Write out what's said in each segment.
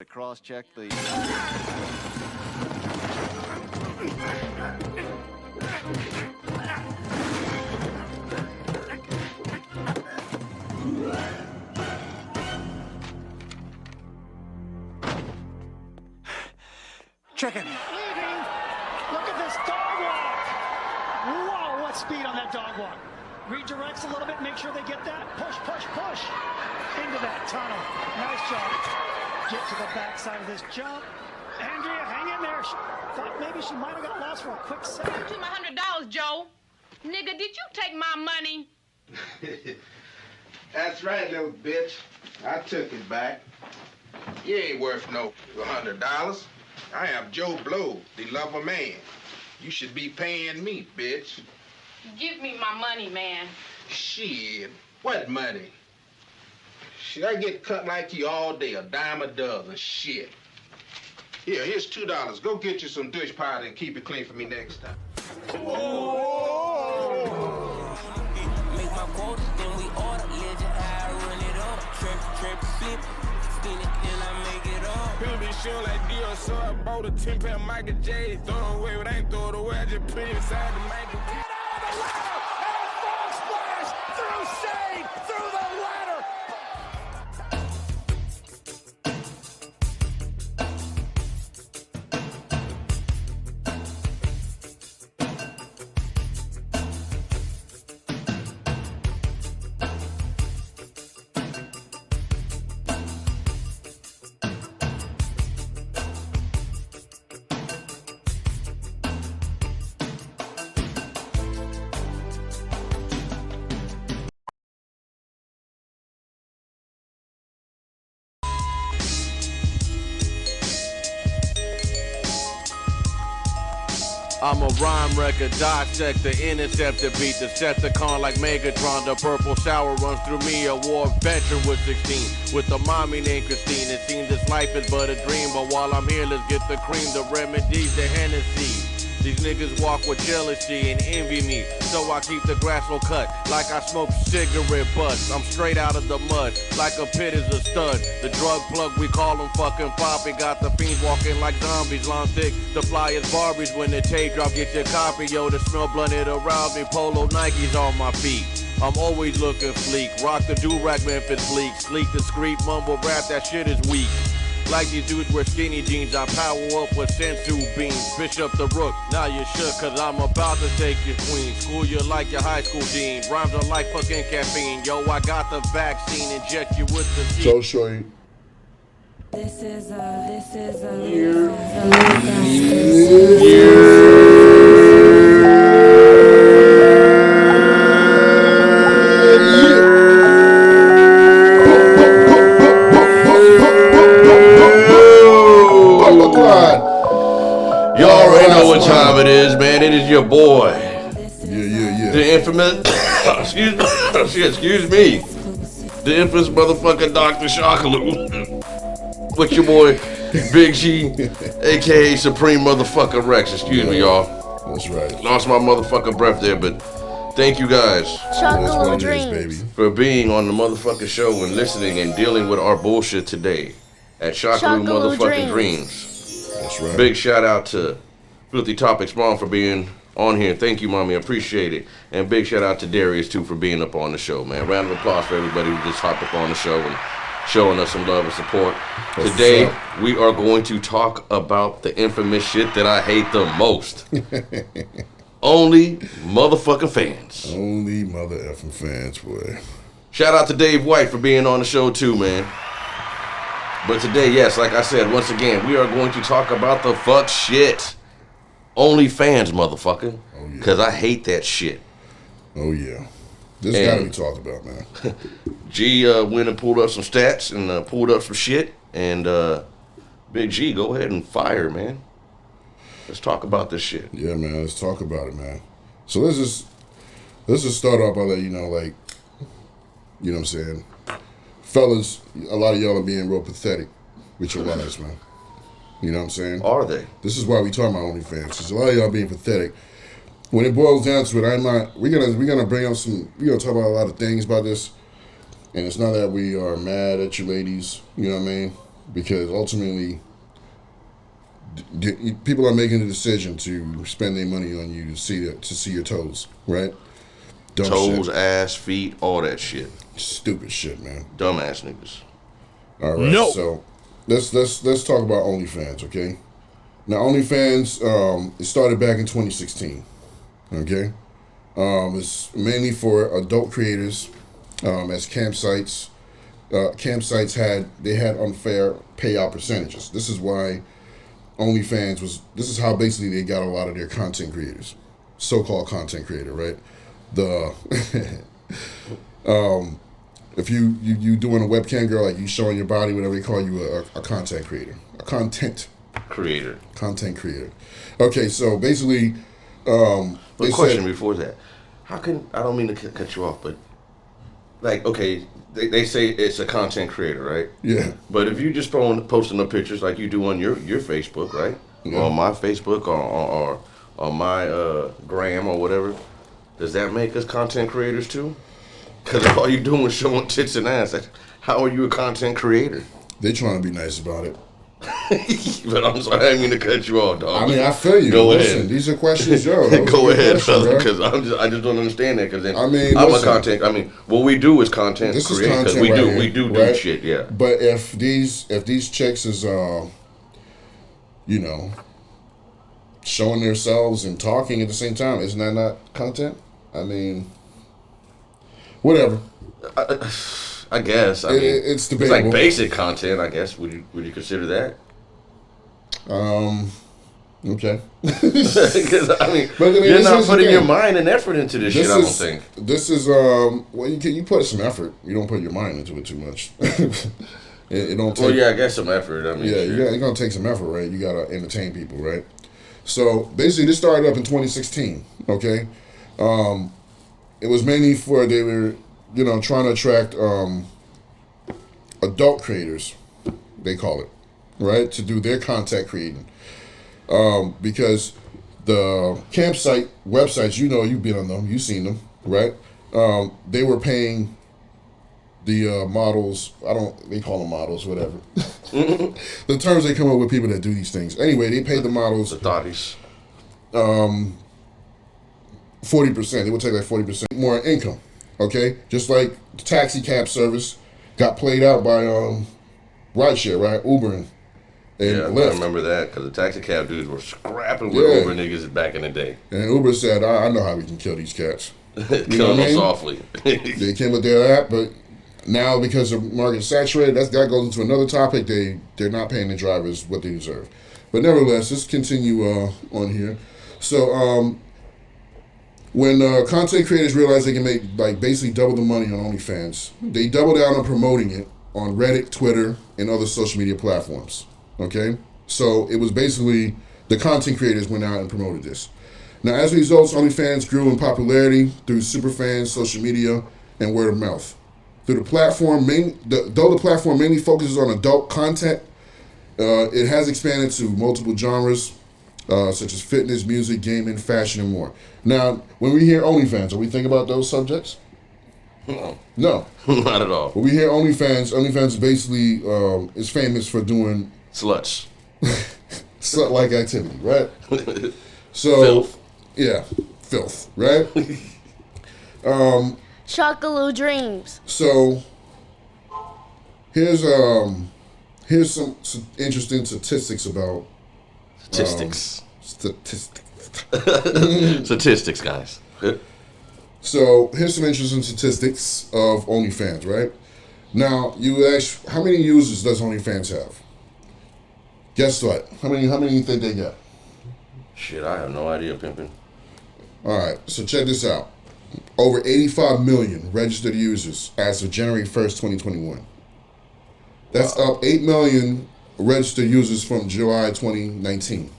To cross-check the... Chicken. Leaving. Look at this dog walk. Whoa, what speed on that dog walk. Redirects a little bit, make sure they get that. Push, push, push. Into that tunnel. Nice job. Get to the backside of this jump. Andrea, hang in there. She thought maybe she might have got lost for a quick second. Give me $100, Joe. Nigga, did you take my money? That's right, little bitch. I took it back. You ain't worth no $100. I am Joe Blow, the lover man. You should be paying me, bitch. Give me my money, man. Shit, what money? Shit, I get cut like you all day, a dime a dozen, shit. Here, here's $2. Go get you some dish powder and keep it clean for me next time. Make my quotas, then we order. Legend, I run it up. Trip, flip. Spin it, then I make it up. People be showing like Dior, so I bought a 10-pound Michael J. Throw it away, but I ain't throw it away. I just put it inside the Michael J. I'm a rhyme record, dissect the interceptor beat, Decepticon like Megatron. The purple shower runs through me, a war veteran with 16. With a mommy named Christine, it seems this life is but a dream. But while I'm here, let's get the cream, the remedies, the Hennessy. These niggas walk with jealousy and envy me, so I keep the grass well cut, like I smoke cigarette butts. I'm straight out of the mud, like a pit is a stud. The drug plug, we call them fucking Poppy. Got the fiends walking like zombies, long thick, the flyers Barbies. When the tape drop, get your copy, yo, the smell blunted around me. Polo Nikes on my feet, I'm always looking fleek. Rock the do-rag Memphis bleak, sleek, discreet, mumble rap, that shit is weak. Like these dudes wear skinny jeans, I power up with sensu beans. Bishop the Rook, now you shook, cause I'm about to take your queen. School you like your high school dean. Rhymes are like fucking caffeine. Yo, I got the vaccine, inject you with the seed. So shorty. This is a Y'all already know what time it is, man. It is your boy. Yeah. The infamous, excuse me. The infamous motherfucking Dr. Shockaloo. With your boy, Big G, a.k.a. Supreme Motherfucking Rex. Excuse me, y'all. That's right. Lost my motherfucking breath there, but thank you guys Shockaloudreams for being on the motherfucking show and listening and dealing with our bullshit today at Shockaloo motherfucking Dreams. That's right. Big shout out to Filthy Topics Mom for being on here. Thank you, Mommy. I appreciate it. And big shout out to Darius, too, for being up on the show, man. Round of applause for everybody who just hopped up on the show and showing us some love and support. Today, we are going to talk about the infamous shit that I hate the most. Only motherfucking fans. Only mother effing fans, boy. Shout out to Dave White for being on the show, too, man. But today, yes, like I said, once again, we are going to talk about the fuck shit. Onlyfans, motherfucker. Oh, yeah. Because I hate that shit. Oh, yeah. This gotta be talked about, man. G went and pulled up some stats and pulled up some shit. And Big G, go ahead and fire, man. Let's talk about this shit. Yeah, man. Let's talk about it, man. So let's just start off by letting you know, like, you know what I'm saying? Fellas, a lot of y'all are being real pathetic with your wives, man. You know what I'm saying? Are they? This is why we talk about OnlyFans. Because a lot of y'all being pathetic. When it boils down to it, we're gonna bring up we're gonna talk about a lot of things about this. And it's not that we are mad at you ladies, you know what I mean? because ultimately people are making the decision to spend their money on you to see your toes, right? Dumb Toes, shit. ass, feet, all that shit. Stupid shit, man. Dumbass niggas. All right, so let's talk about OnlyFans, okay? Now OnlyFans, it started back in 2016, okay? It's mainly for adult creators, as campsites. Campsites had unfair payout percentages. This is why OnlyFans this is how basically they got a lot of their content creators, so-called content creator, right? If you doing a webcam girl, like you showing your body, whatever they call you, a content creator, content creator. Okay, so basically, But question before that, how can, I don't mean to cut you off, but like, okay, they say it's a content creator, right? Yeah. But if you just posting the pictures like you do on your Facebook, right? Yeah. Or on my Facebook or on my gram or whatever, does that make us content creators too? Because if all you doing is showing tits and ass, how are you a content creator? They trying to be nice about it. But I'm sorry, I didn't mean to cut you off, dog. I mean, I feel you. Go Listen, ahead. these are questions, yo. Go ahead, brother, because I just don't understand that. Because then I mean, I'm listen, a content. I mean, what we do is content this is create, because content right we here, do right? shit, yeah. But if these chicks is showing themselves and talking at the same time, isn't that not content? I mean, whatever. I guess. I mean, it's it's debatable. like basic content. I guess. Would you consider that? Okay. Because I mean, But, you're this not is the putting thing. your mind and effort into this shit. I don't think. This is well, you put some effort. You don't put your mind into it too much. it don't take. Well, yeah, I guess some effort. I mean, Yeah, sure. you're gonna take some effort, right? You gotta entertain people, right? So basically, this started up in 2016. Okay, it was mainly for they were, trying to attract adult creators, they call it, right, to do their content creating, because the campsite websites, you've been on them, you've seen them, right? They were paying the models. They call them models, whatever. The terms they come up with people that do these things. Anyway, they paid the models The thotties. 40%. They would take like 40% more income. Okay, just like the taxi cab service got played out by rideshare, right? Uber and Yeah, Lyft. I remember that because the taxi cab dudes were scrapping with Yeah. Uber niggas back in the day. And Uber said, "I know how we can kill these cats." Killing them softly. They came with their app, but now because the market's saturated, that goes into another topic. They're not paying the drivers what they deserve. But nevertheless, let's continue on here. So when content creators realize they can make basically double the money on OnlyFans, they double down on promoting it on Reddit, Twitter, and other social media platforms. Okay, so it was basically the content creators went out and promoted this. Now, as a result, OnlyFans grew in popularity through superfans, social media, and word of mouth. Through the platform, though the platform mainly focuses on adult content, it has expanded to multiple genres, such as fitness, music, gaming, fashion, and more. Now, when we hear OnlyFans, are we thinking about those subjects? No. No. Not at all. When we hear OnlyFans basically is famous for doing Sluts. slut-like activity, right? So, Filth. yeah, filth, right? Shockaloudreams. So, here's some interesting statistics about Statistics. statistics. Statistics, guys. So here's some interesting statistics of OnlyFans, right? Now you ask, how many users does OnlyFans have? Guess what? How many you think they got? Shit, I have no idea, pimping. All right, so check this out. Over 85 million registered users as of January 1st, 2021. That's up 8 million registered users from July 2019.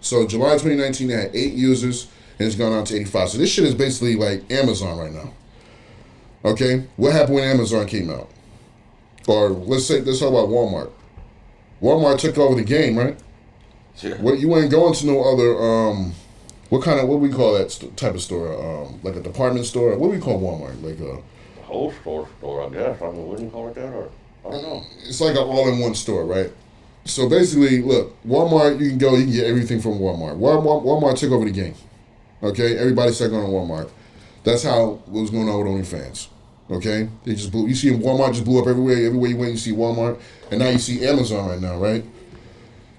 So July 2019, they had 8 users, and it's gone on to 85. So this shit is basically like Amazon right now. Okay, what happened when Amazon came out? Or let's talk about Walmart. Walmart took over the game, right? Yeah. You ain't going to no other what we call that type of store? Like a department store? What do we call Walmart? Like a Whole store, I guess. I mean, wouldn't you call it that? Or I don't know. It's like an all-in-one store, right? So basically, look, Walmart, you can get everything from Walmart. Walmart took over the game. Okay? Everybody started going to Walmart. That's how what was going on with OnlyFans. Okay? They just blew. You see Walmart just blew up everywhere. Everywhere you went, you see Walmart. And now you see Amazon right now, right?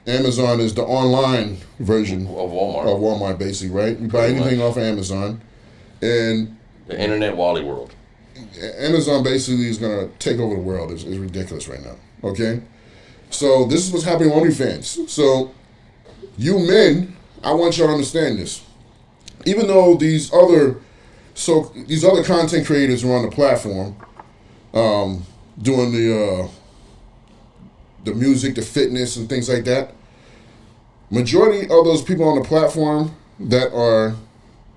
Amazon is the online version of Walmart. Of Walmart, basically, right? You buy anything off of Amazon. And the internet Wally world. Amazon basically is going to take over the world. It's ridiculous right now. Okay? So this is what's happening on OnlyFans. So you men, I want y'all to understand this. Even though these other content creators are on the platform, doing the music, the fitness, and things like that, majority of those people on the platform that are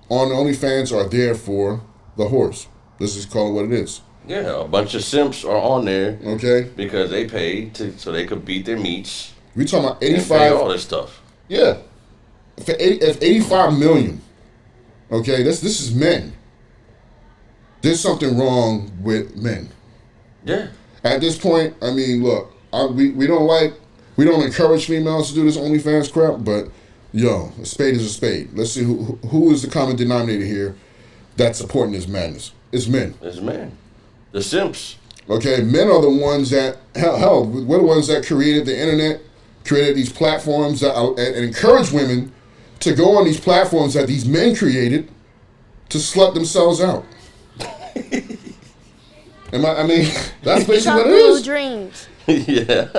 on OnlyFans are there for the horse. Let's just call it what it is. Yeah, a bunch of simps are on there. Okay. Because they pay so they could beat their meats. We talking about 85. All this stuff. Yeah. If 85 million. Okay, this is men. There's something wrong with men. Yeah. At this point, I mean, look, we don't encourage females to do this OnlyFans crap, but yo, a spade is a spade. Let's see who is the common denominator here that's supporting this madness. It's men. It's men. The simps. Okay, men are the ones that hell, we're the ones that created the internet, created these platforms that and encourage women to go on these platforms that these men created to slut themselves out. I mean, that's basically what it is. Shockaloudreams. Yeah.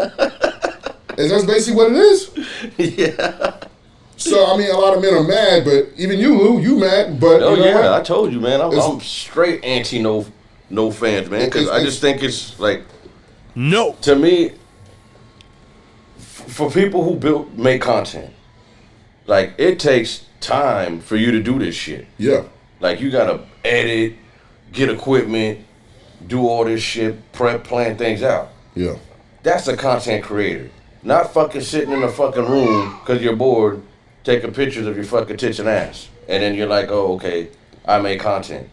Is that basically what it is? Yeah. So, I mean, a lot of men are mad, but even you, Lou, you mad, but oh, you know yeah, what? I told you, man. I'm straight no fans, man, because I just think it's like, no. To me, for people who make content, like, it takes time for you to do this shit. Yeah. Like, you gotta edit, get equipment, do all this shit, plan things out. Yeah. That's a content creator. Not fucking sitting in a fucking room because you're bored, taking pictures of your fucking tits and ass. And then you're like, oh, okay, I made content.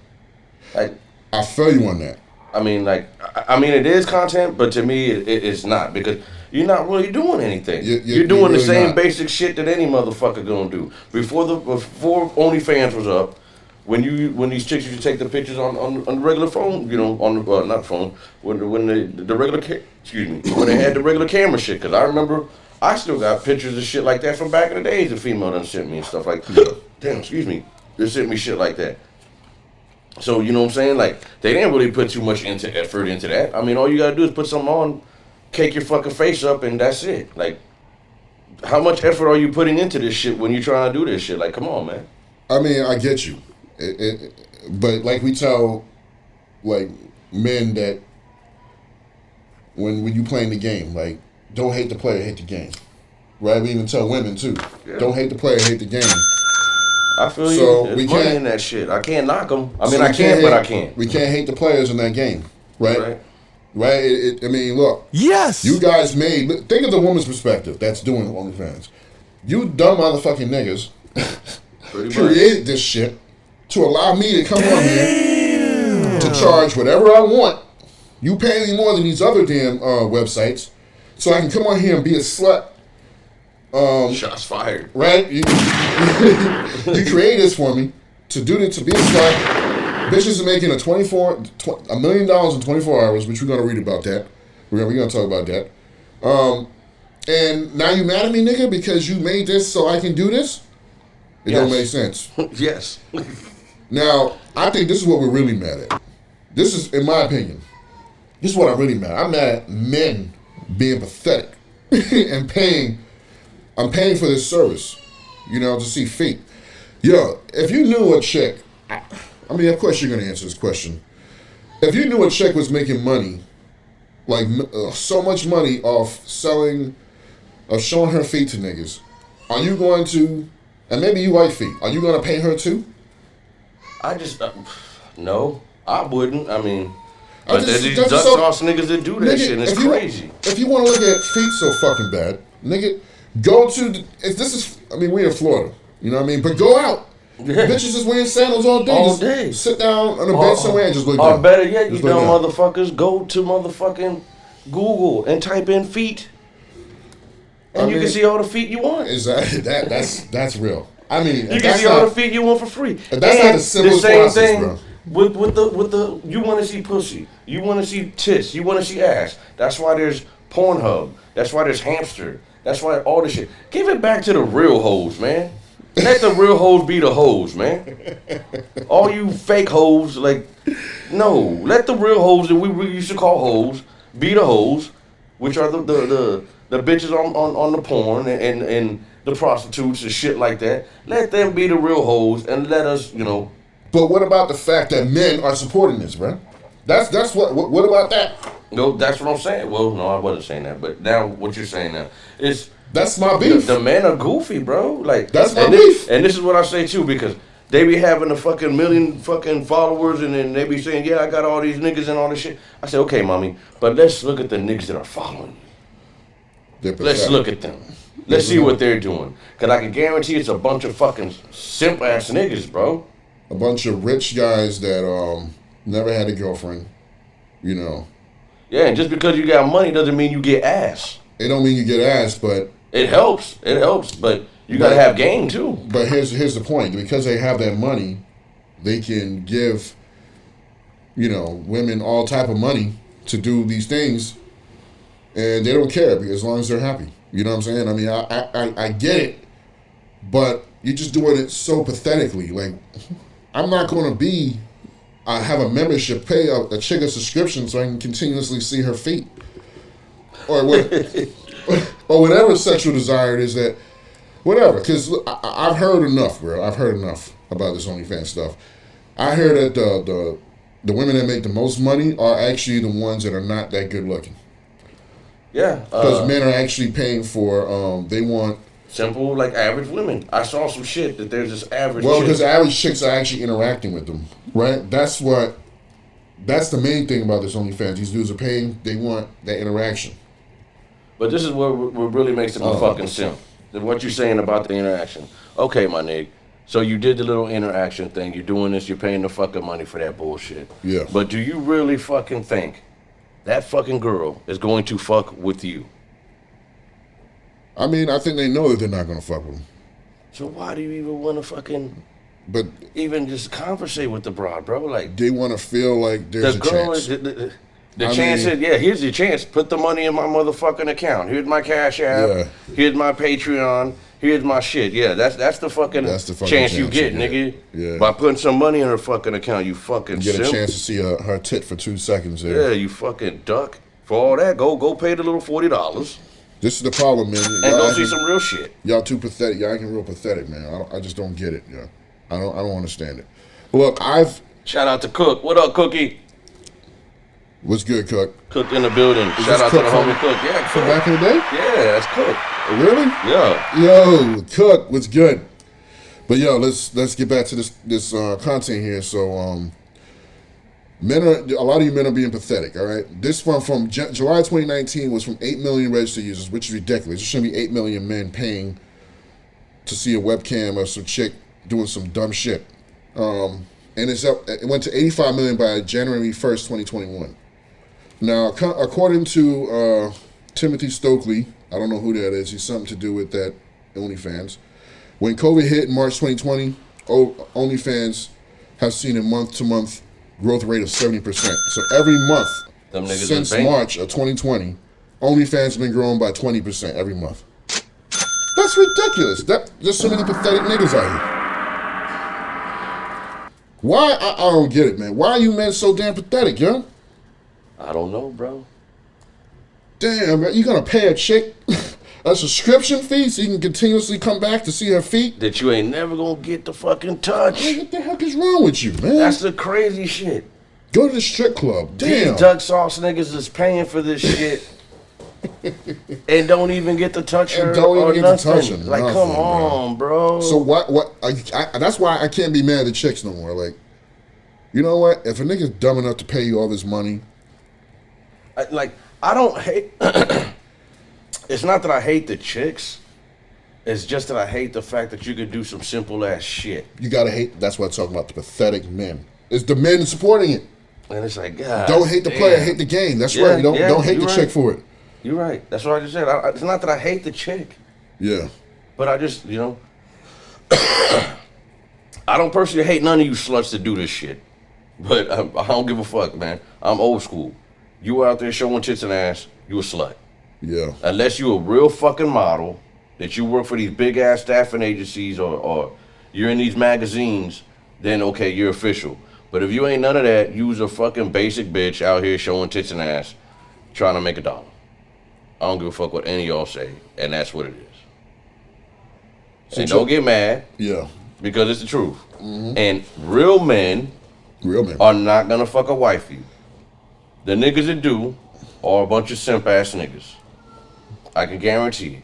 Like, I feel you on that. I mean, it is content, but to me, it's not, because you're not really doing anything. You're doing the same basic shit that any motherfucker gonna do. Before OnlyFans was up, when these chicks used to take the pictures on the regular phone, you know, on the not phone, when the regular when they had the regular camera shit. Because I remember I still got pictures of shit like that from back in the days. The female done sent me and stuff like, damn, they sent me shit like that. So, you know what I'm saying? Like, they didn't really put too much effort into that. I mean, all you gotta do is put something on, cake your fucking face up, and that's it. Like, how much effort are you putting into this shit when you're trying to do this shit? Like, come on, man. I mean, I get you. But like we tell, like, men that when you playing the game, like, don't hate the player, hate the game. Right? We even tell women, too. Yeah. Don't hate the player, hate the game. I feel you. There's money in that shit. I can't knock them. I mean, I can, but I can't. We can't hate the players in that game, right? Right? I mean, look. Yes. You guys think of the woman's perspective that's doing OnlyFans. You dumb motherfucking niggas created this shit to allow me to come on here to charge whatever I want. You pay me more than these other damn websites, so I can come on here and be a slut. Shots fired. Right? You created this for me to do this, to be a slut. Bitches are making $1 million in 24 hours, which we're gonna read about that. We're gonna talk about that. And now you mad at me, nigga, because you made this so I can do this? It don't make sense. Yes. Now, I think this is what we're really mad at. This is, in my opinion, this is what I'm really mad at. I'm mad at men being pathetic and paying. I'm paying for this service, you know, to see feet. Yo, if you knew a chick, I mean, of course you're going to answer this question. If you knew a chick was making money, like so much money off showing her feet to niggas, are you going to, and maybe you like feet, are you going to pay her too? I just, no, I wouldn't. I mean, but there's these duck-toss niggas that do that shit, and it's crazy. If you want to look at feet so fucking bad, nigga, go to, we're in Florida, you know what I mean? But go out. Yeah. Bitches is wearing sandals all day. All day. Sit down on a bed somewhere and just look down. Or better yet, you dumb motherfuckers, go to motherfucking Google and type in feet, and you can see all the feet you want. Exactly. That's real. I mean, You can see all the feet you want for free. And that's not the simplest process, bro. With the you want to see pussy, you want to see tits, you want to see ass. That's why there's Pornhub. That's why there's Hamster. That's why all this shit. Give it back to the real hoes, man. Let the real hoes be the hoes, man. All you fake hoes, like, no. Let the real hoes that we used to call hoes be the hoes, which are the bitches on the porn and the prostitutes and shit like that. Let them be the real hoes and let us, But what about the fact that men are supporting this, bro? That's what about that? No, that's what I'm saying. Well, no, I wasn't saying that. But now what you're saying now is that's my beef. The men are goofy, bro. Like that's my beef. And this is what I say too, because they be having a fucking million fucking followers, and then they be saying, "Yeah, I got all these niggas and all this shit." I say, "Okay, mommy, but let's look at the niggas that are following you. Let's look at them. Let's see what they're doing. Cause I can guarantee it's a bunch of fucking simp ass niggas, bro. A bunch of rich guys that never had a girlfriend, Yeah, and just because you got money doesn't mean you get ass. It don't mean you get ass, but it helps. It helps, but you gotta have game too. But here's the point: because they have that money, they can give, women all type of money to do these things, and they don't care as long as they're happy. You know what I'm saying? I mean, I get it, but you're just doing it so pathetically. Like, I'm not going to have a membership, pay a chick a subscription so I can continuously see her feet. Or whatever sexual desire it is that, whatever. Because I've heard enough, bro. I've heard enough about this OnlyFans stuff. I hear that the women that make the most money are actually the ones that are not that good looking. Yeah. Because men are actually paying for, they want... Simple, like average women. I saw some shit that there's this average Well, because average chicks are actually interacting with them, right? That's the main thing about this OnlyFans. These dudes are paying, they want that interaction. But this is what really makes them a fucking simp. What you're saying about the interaction. Okay, my nigga. So you did the little interaction thing. You're doing this. You're paying the fucking money for that bullshit. Yeah. But do you really fucking think that fucking girl is going to fuck with you? I mean, I think they know that they're not going to fuck with them. So why do you even want to fucking... But even just conversate with the broad, bro? Like, they want to feel like there's a chance. The chance is, yeah, here's your chance. Put the money in my motherfucking account. Here's my Cash App. Yeah. Here's my Patreon. Here's my shit. Yeah, that's the fucking chance you get, nigga. Yeah. By putting some money in her fucking account, you fucking get a chance to see her tit for 2 seconds there. Yeah, you fucking duck. For all that, go pay the little $40. This is the problem, man. And go see some real shit. Y'all too pathetic. Y'all acting real pathetic, man. I just don't get it, yeah. I don't understand it. Look, shout out to Cook. What up, Cookie? What's good, Cook? Cook in the building. Shout out to the homie Cook. Yeah, Cook. From back in the day? Yeah, that's Cook. Really? Yeah. Yo, Cook, what's good? But yo, let's get back to this content here. So a lot of you men are being pathetic, all right? This one from July 2019 was from 8 million registered users, which is ridiculous. There shouldn't be 8 million men paying to see a webcam of some chick doing some dumb shit. And it went to 85 million by January 1st, 2021. Now, according to Timothy Stokely, I don't know who that is. He's something to do with that OnlyFans. When COVID hit in March 2020, OnlyFans have seen a month-to-month growth rate of 70%. So every month since March of 2020, OnlyFans has been growing by 20% every month. That's ridiculous. There's so many pathetic niggas out here. Why? I don't get it, man. Why are you men so damn pathetic, yo? I don't know, bro. Damn, man. You gonna pay a chick a subscription fee so you can continuously come back to see her feet? That you ain't never gonna get the fucking touch. Man, what the heck is wrong with you, man? That's the crazy shit. Go to the strip club. Damn. These duck sauce niggas is paying for this shit. And don't even get to touch her or nothing. Like, come on, bro. So what? That's why I can't be mad at chicks no more. Like, you know what? If a nigga's dumb enough to pay you all this money, I don't hate. It's not that I hate the chicks. It's just that I hate the fact that you could do some simple ass shit. You gotta hate. That's what I'm talking about. The pathetic men. It's the men supporting it. And it's like, God. Don't hate the player, hate the game. That's right. You don't hate the chick for it. You're right. That's what I just said. It's not that I hate the chick. Yeah. But I just, I don't personally hate none of you sluts that do this shit. But I don't give a fuck, man. I'm old school. You out there showing tits and ass, you a slut. Yeah. Unless you a real fucking model, that you work for these big ass staffing agencies or you're in these magazines, then okay, you're official. But if you ain't none of that, you's a fucking basic bitch out here showing tits and ass, trying to make $1. I don't give a fuck what any of y'all say, and that's what it is. And don't get mad. Yeah. Because it's the truth. Mm-hmm. And real men are not gonna fuck a wifey. The niggas that do are a bunch of simp ass niggas. I can guarantee it.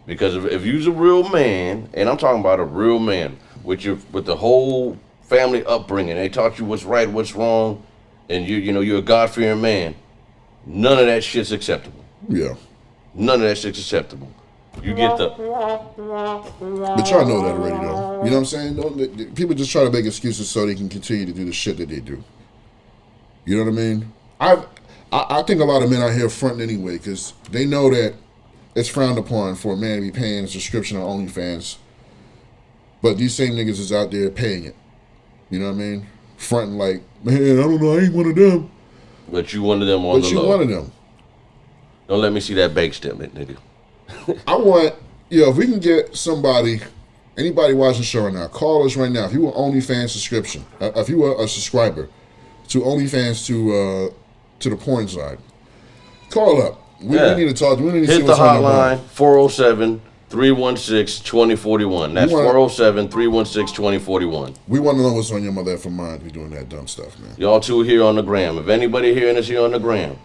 Because if you's a real man, and I'm talking about a real man with the whole family upbringing, they taught you what's right, what's wrong, and you're a God-fearing man. None of that shit's acceptable. Yeah. None of that shit's acceptable. You get the. But y'all know that already, though. You know what I'm saying? People just try to make excuses so they can continue to do the shit that they do. You know what I mean? I think a lot of men out here fronting anyway because they know that it's frowned upon for a man to be paying a subscription on OnlyFans. But these same niggas is out there paying it. You know what I mean? Fronting like, man, I don't know, I ain't one of them. But you one of them on the low. But you one of them. Don't let me see that bank statement, nigga. I want, if we can get anybody watching the show right now, call us right now. If you were OnlyFans subscription, if you were a subscriber to OnlyFans to the porn side, call up. We need to talk. We need to see what's on your mind. Hit the hotline, 407-316-2041. That's 407-316-2041. We want to know what's on your mother for mind to be doing that dumb stuff, man. Y'all two here on the gram. If anybody hearing us here on the gram,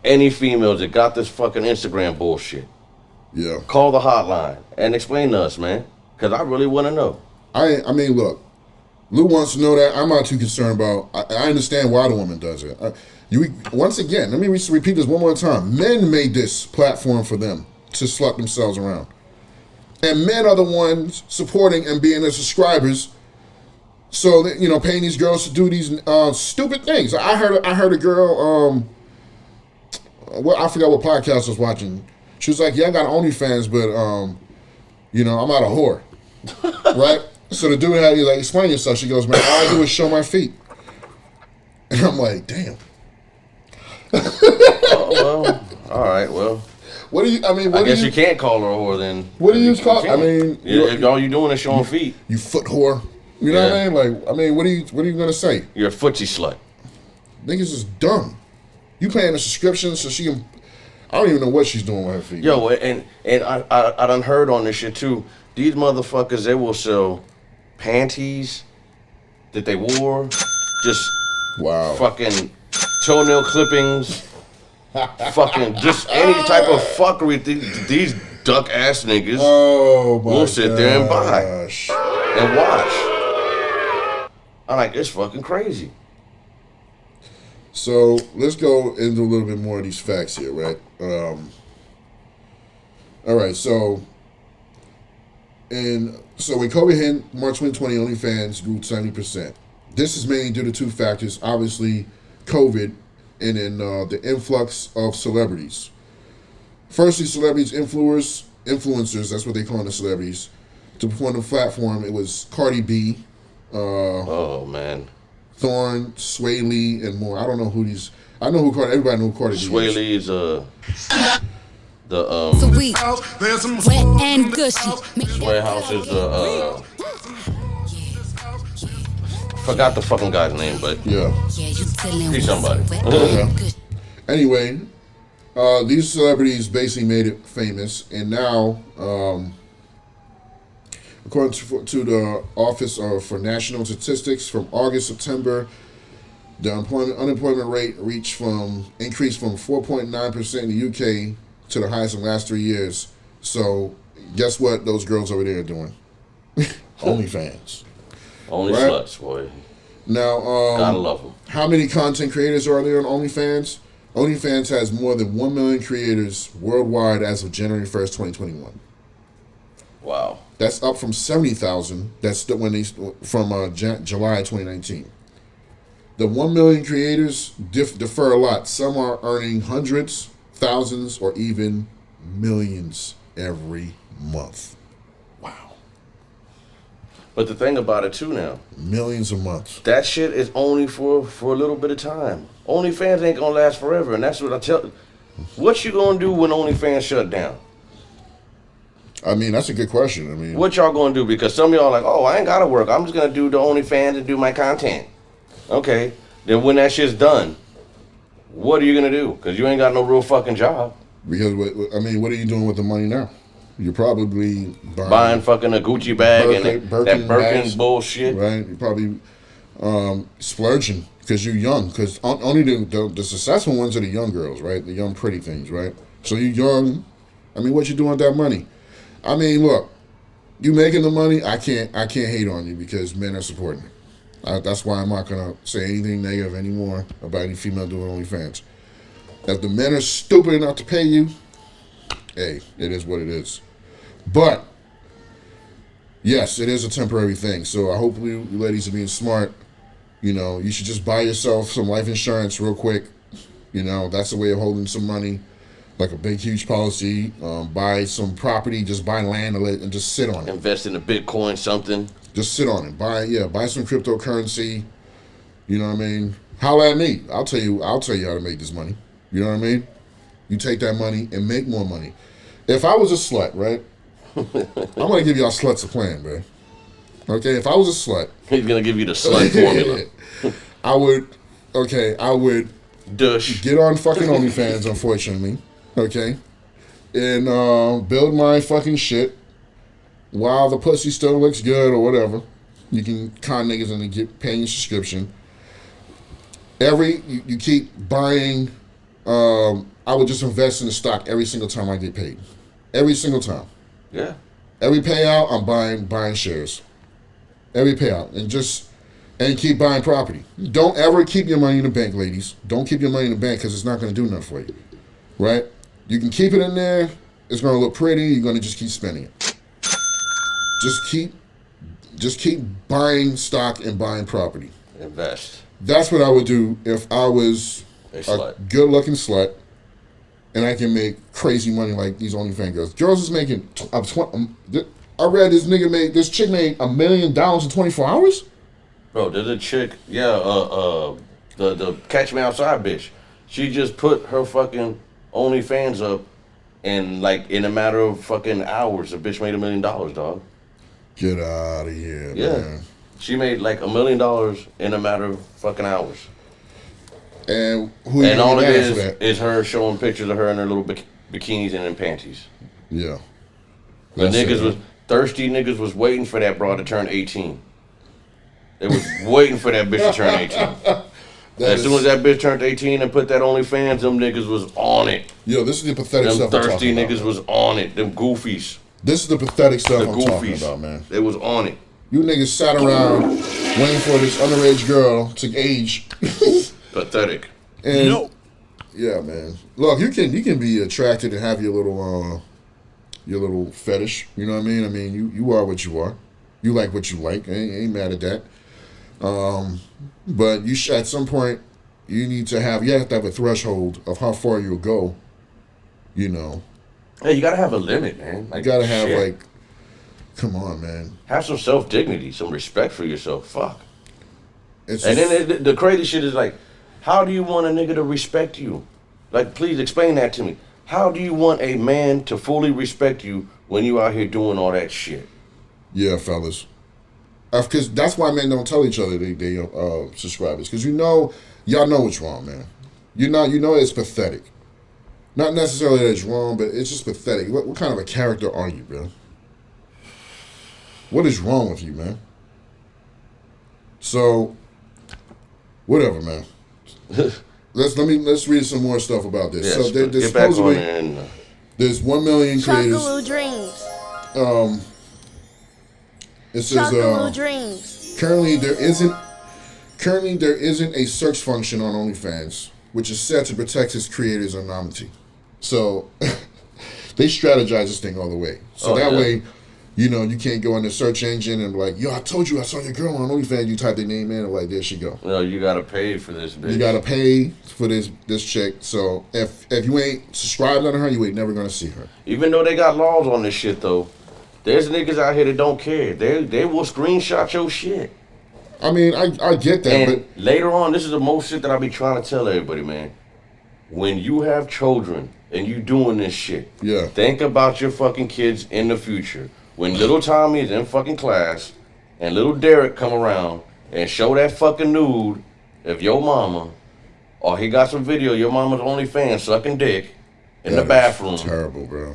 any females that got this fucking Instagram bullshit, call the hotline and explain to us, man. Because I really want to know. I mean, look, Lou wants to know that. I'm not too concerned about. I understand why the woman does it. Once again, let me repeat this one more time. Men made this platform for them to slut themselves around, and men are the ones supporting and being their subscribers. So that, paying these girls to do these stupid things. I heard a girl. I forgot what podcast I was watching. She was like, "Yeah, I got OnlyFans, but I'm not a whore." Right? So the dude had to explain yourself. She goes, "Man, all I do is show my feet." And I'm like, "Damn." Oh, well, all right, well. What do you? I mean, I guess you can't call her a whore then. What do you call? I mean, if all you doing is showing feet, you foot whore. You know what I mean? What are you gonna say? You're a footsie slut. Niggas is dumb. You paying a subscription so she can. I don't even know what she's doing with her feet. Yo, and I done heard on this shit too. These motherfuckers, they will sell panties that they wore, just fucking toenail clippings, fucking just any type of fuckery. These duck ass niggas will sit there and buy and watch. I'm like, it's fucking crazy. So let's go into a little bit more of these facts here, right? All right, so when COVID hit March 2020, OnlyFans grew 70%. This is mainly due to two factors: obviously, COVID, and then the influx of celebrities. Firstly, celebrities, influencers. That's what they call the celebrities. To perform the platform, it was Cardi B. Oh man. Thorne, Sway Lee, and more. I don't know who these. I know who Cardi. Everybody knows who Cardi B is. Sway Lee is Sweet, wet and gushy. Sway House is forgot the fucking guy's name, but he's somebody. Anyway, these celebrities basically made it famous, and now, according to the Office for National Statistics, from August-September, the unemployment rate increased from 4.9% in the UK to the highest in the last 3 years. So, guess what those girls over there are doing? OnlyFans. Only sluts, boy. Now, gotta love them. How many content creators are there on OnlyFans? OnlyFans has more than 1 million creators worldwide as of January 1st, 2021. Wow. That's up from 70,000. That's from July 2019. 70,000 The 1 million creators differ a lot. Some are earning hundreds, thousands, or even millions every month. Wow. But the thing about it too now, millions a month. That shit is only for a little bit of time. OnlyFans ain't gonna last forever, and that's what I tell. What you gonna do when OnlyFans shut down? I mean, that's a good question. I mean, what y'all gonna do? Because some of y'all are like, oh, I ain't gotta work. I'm just gonna do the OnlyFans and do my content. Okay, then when that shit's done, what are you gonna do? Because you ain't got no real fucking job. Because I mean, what are you doing with the money now? You're probably buying fucking a Gucci bag and that Birkin bags, bullshit. Right? You're probably splurging because you're young. Because only the successful ones are the young girls, right? The young pretty things, right? So you're young. I mean, what you doing with that money? I mean, look, you making the money. I can't hate on you because men are supporting you. That's why I'm not gonna say anything negative anymore about any female doing OnlyFans. If the men are stupid enough to pay you, hey, it is what it is. But yes, it is a temporary thing. So I hope you ladies are being smart. You know, you should just buy yourself some life insurance real quick. You know, that's a way of holding some money, like a big, huge policy. Buy some property, just buy land and just sit on it. Invest in a Bitcoin, something. Just sit on it. Buy some cryptocurrency. You know what I mean? Holla at me. I'll tell you how to make this money. You know what I mean? You take that money and make more money. If I was a slut, right? I'm gonna give y'all sluts a plan, man. Okay, if I was a slut, he's gonna give you the slut formula. I would get on fucking OnlyFans, unfortunately. Okay, and build my fucking shit while the pussy still looks good or whatever. You can con niggas into paying your subscription. You keep buying. I would just invest in the stock every single time I get paid. Every single time. Yeah. Every payout, I'm buying shares. Every payout, and keep buying property. Don't ever keep your money in the bank, ladies. Don't keep your money in the bank because it's not going to do nothing for you, right? You can keep it in there. It's going to look pretty. You're going to just keep spending it. Just keep buying stock and buying property. Invest. That's what I would do if I was a good-looking slut. And I can make crazy money like these OnlyFans girls. Girls is making. I read this chick made $1 million in 24 hours. Bro, there's a chick. Yeah, the Catch Me Outside bitch. She just put her fucking OnlyFans up, and like in a matter of fucking hours, the bitch made $1 million, dog. Get out of here, yeah. Man. She made like $1 million in a matter of fucking hours. And all it is her showing pictures of her in her little bikinis and in panties. Yeah. The thirsty niggas was waiting for that broad to turn 18. They was waiting for that bitch to turn 18. As soon as that bitch turned 18 and put that OnlyFans, them niggas was on it. Yo, this is the pathetic stuff I'm thirsty talking niggas about, was on it. Them goofies. This is the pathetic stuff I'm talking about, man. They was on it. You niggas sat around waiting for this underage girl to age. Pathetic. And yeah, man. Look, you can be attracted and have your little fetish. You know what I mean? I mean, you are what you are. You like what you like. I ain't mad at that. But at some point you have to have a threshold of how far you'll go. You know. Hey, you gotta have a limit, man. Like, you gotta have come on, man. Have some self-dignity, some respect for yourself. Fuck. Then the crazy shit is like, how do you want a nigga to respect you? Like, please explain that to me. How do you want a man to fully respect you when you out here doing all that shit? Yeah, fellas. Because that's why men don't tell each other they subscribers. Because y'all know what's wrong, man. You know it's pathetic. Not necessarily that it's wrong, but it's just pathetic. What kind of a character are you, bro? What is wrong with you, man? So, whatever, man. Let's read some more stuff about this. Yes, so there's supposedly there's 1 million creators. Shockaloudreams. It says Shockaloudreams. Currently there isn't a search function on OnlyFans, which is set to protect its creators' anonymity. So they strategize this thing all the way. So way You know, you can't go in the search engine and be like, yo, I told you I saw your girl on OnlyFans. You type their name in and like, there she go. No, you gotta pay for this bitch. You gotta pay for this chick. So if you ain't subscribed to her, you ain't never gonna see her. Even though they got laws on this shit though, there's niggas out here that don't care. They will screenshot your shit. I mean, I get that, and but later on, this is the most shit that I be trying to tell everybody, man. When you have children and you doing this shit, yeah, think about your fucking kids in the future. When little Tommy is in fucking class and little Derek come around and show that fucking nude of your mama, or he got some video of your mama's OnlyFans sucking dick in the bathroom. Terrible, bro.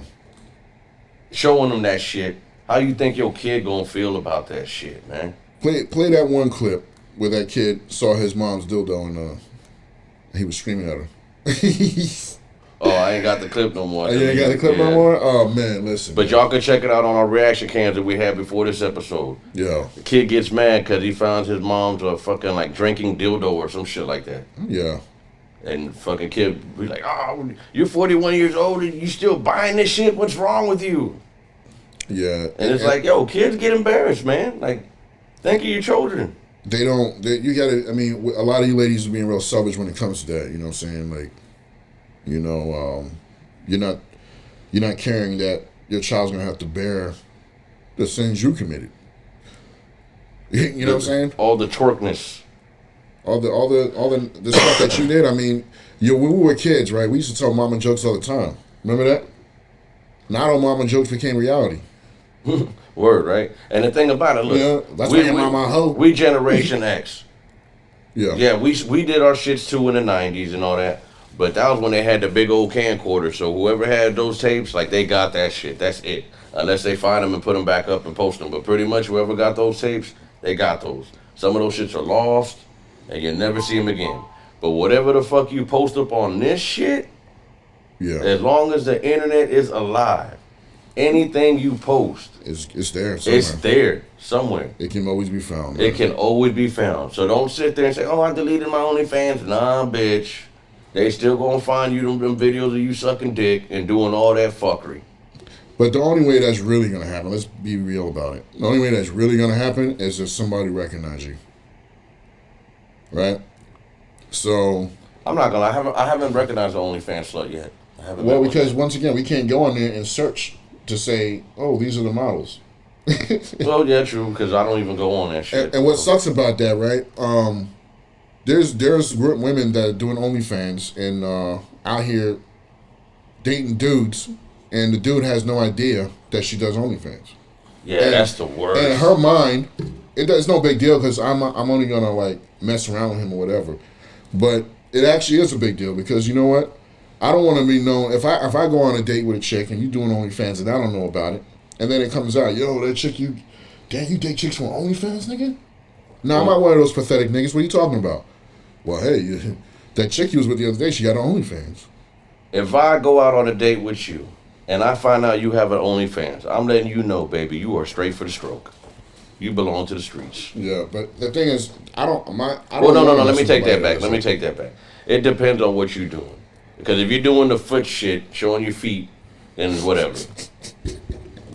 Showing them that shit. How you think your kid gonna feel about that shit, man? Play that one clip where that kid saw his mom's dildo and he was screaming at her. Oh, I ain't got the clip no more. You ain't got the clip no more? Oh, man, listen. But y'all can check it out on our reaction cams that we had before this episode. Yeah. The kid gets mad because he found his mom's fucking like drinking dildo or some shit like that. Yeah. And fucking kid be like, oh, you're 41 years old and you still buying this shit? What's wrong with you? Yeah. And it's like, yo, kids get embarrassed, man. Like, think of your children. You gotta, I mean, a lot of you ladies are being real selfish when it comes to that, you know what I'm saying? Like, you know, you're not caring that your child's gonna have to bear the sins you committed. You know what I'm saying? All the twerkness. All the stuff that you did. I mean, when we were kids, right? We used to tell mama jokes all the time. Remember that? Not all mama jokes became reality. Word, right? And the thing about it, look, yeah, that's why your mama a hoe. We Generation X. Yeah. Yeah, we did our shits too in the 90s and all that. But that was when they had the big old camcorder. So whoever had those tapes, like, they got that shit. That's it. Unless they find them and put them back up and post them. But pretty much whoever got those tapes, they got those. Some of those shits are lost, and you'll never see them again. But whatever the fuck you post up on this shit, yeah, as long as the internet is alive, anything you post, it's there somewhere. It's there somewhere. It can always be found. Man. It can always be found. So don't sit there and say, oh, I deleted my OnlyFans. Nah, bitch. They still gonna find you them videos of you sucking dick and doing all that fuckery. But the only way that's really gonna happen, let's be real about it. The only way that's really gonna happen is if somebody recognize you. Right? So I'm not gonna I haven't recognized the OnlyFans slut yet. Well, because once again, we can't go on there and search to say, oh, these are the models. Well, yeah, true, because I don't even go on that shit. And what sucks about that, right? There's women that are doing OnlyFans and out here dating dudes, and the dude has no idea that she does OnlyFans. Yeah, and that's the worst. And in her mind, it's no big deal because I'm only gonna like mess around with him or whatever. But it actually is a big deal because you know what? I don't want to be known if I go on a date with a chick and you doing OnlyFans and I don't know about it, and then it comes out, yo, that chick you date chicks from OnlyFans, nigga? No, I'm not one of those pathetic niggas. What are you talking about? Well, hey, that chick you was with the other day, she got an OnlyFans. If I go out on a date with you and I find out you have an OnlyFans, I'm letting you know, baby, you are straight for the stroke. You belong to the streets. Yeah, but the thing is, I don't. Well, no. Let me take that back. Let me take that back. It depends on what you're doing. Because if you're doing the foot shit, showing your feet, then whatever.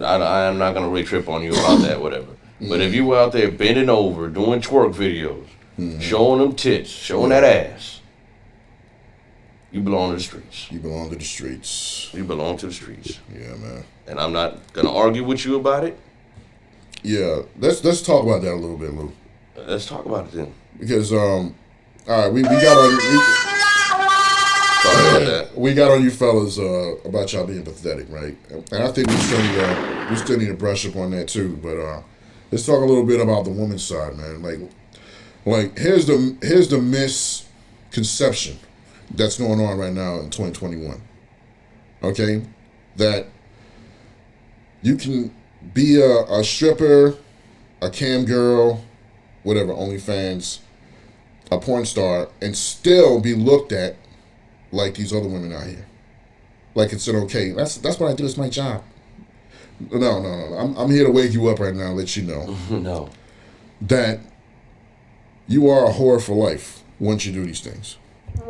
I am not gonna really trip on you about that, whatever. But if you were out there bending over, doing twerk videos, showing them tits, showing that ass, you belong to the streets. You belong to the streets. You belong to the streets. Yeah, man. And I'm not gonna argue with you about it. Yeah, let's talk about that a little bit, Lou. Let's talk about it then. Because all right, we got on we got on you fellas about y'all being pathetic, right? And I think we still need to brush up on that too. But let's talk a little bit about the woman's side, man. Like here's the misconception that's going on right now in 2021. Okay, that you can be a stripper, a cam girl, whatever, OnlyFans, a porn star, and still be looked at like these other women out here. Like it's an okay. That's what I do. It's my job. No. I'm here to wake you up right now and let you know. No. That you are a whore for life once you do these things.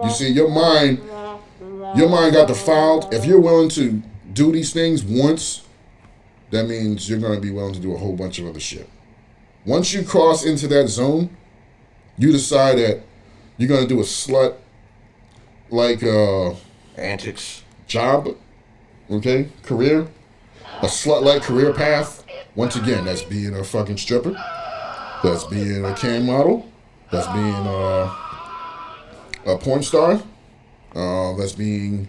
You see, your mind got defiled. If you're willing to do these things once, that means you're going to be willing to do a whole bunch of other shit. Once you cross into that zone, you decide that you're going to do a slut like antics job, okay, career, a slut like career path. Once again, that's being a fucking stripper, that's being a cam model, that's being a porn star, that's being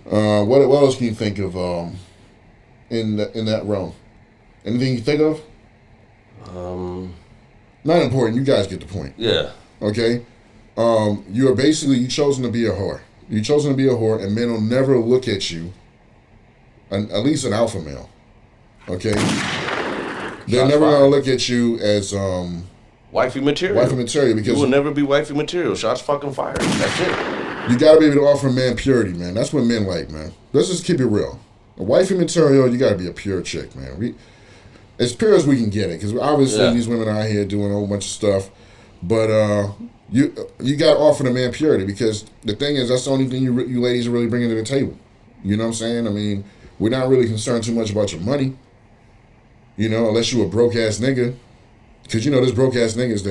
what else can you think of in that realm? Anything you think of? Not important. You guys get the point. Yeah. Okay. You are basically, you chosen to be a whore. You chosen to be a whore, and men will never look at you, at least an alpha male. Okay. They're never gonna look at you as wifey material. Wifey material, because you will never be wifey material. Shots fucking fired. That's it. You gotta be able to offer a man purity, man. That's what men like, man. Let's just keep it real. A wifey material, you gotta be a pure chick, man. As pure as we can get it, because obviously these women out here doing a whole bunch of stuff, but you gotta offer the man purity, because the thing is, that's the only thing you ladies are really bringing to the table. You know what I'm saying? I mean, we're not really concerned too much about your money, you know, unless you a broke ass nigga, because you know there's broke ass niggas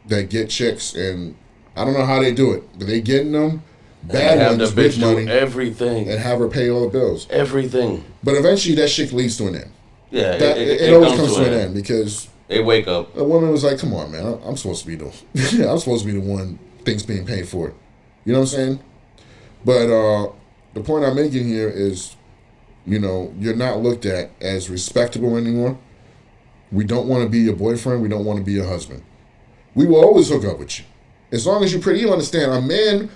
that get chicks, and I don't know how they do it, but they getting them. Bad ones with money, everything, and have her pay all the bills. Everything. But eventually, that shit leads to an end. Yeah, it always comes to an end, because they wake up. A woman was like, "Come on, man, I'm supposed to be I'm supposed to be the one things being paid for it." You know what I'm saying? But the point I'm making here is, you know, you're not looked at as respectable anymore. We don't want to be your boyfriend. We don't want to be your husband. We will always hook up with you, as long as you're pretty. You understand? A man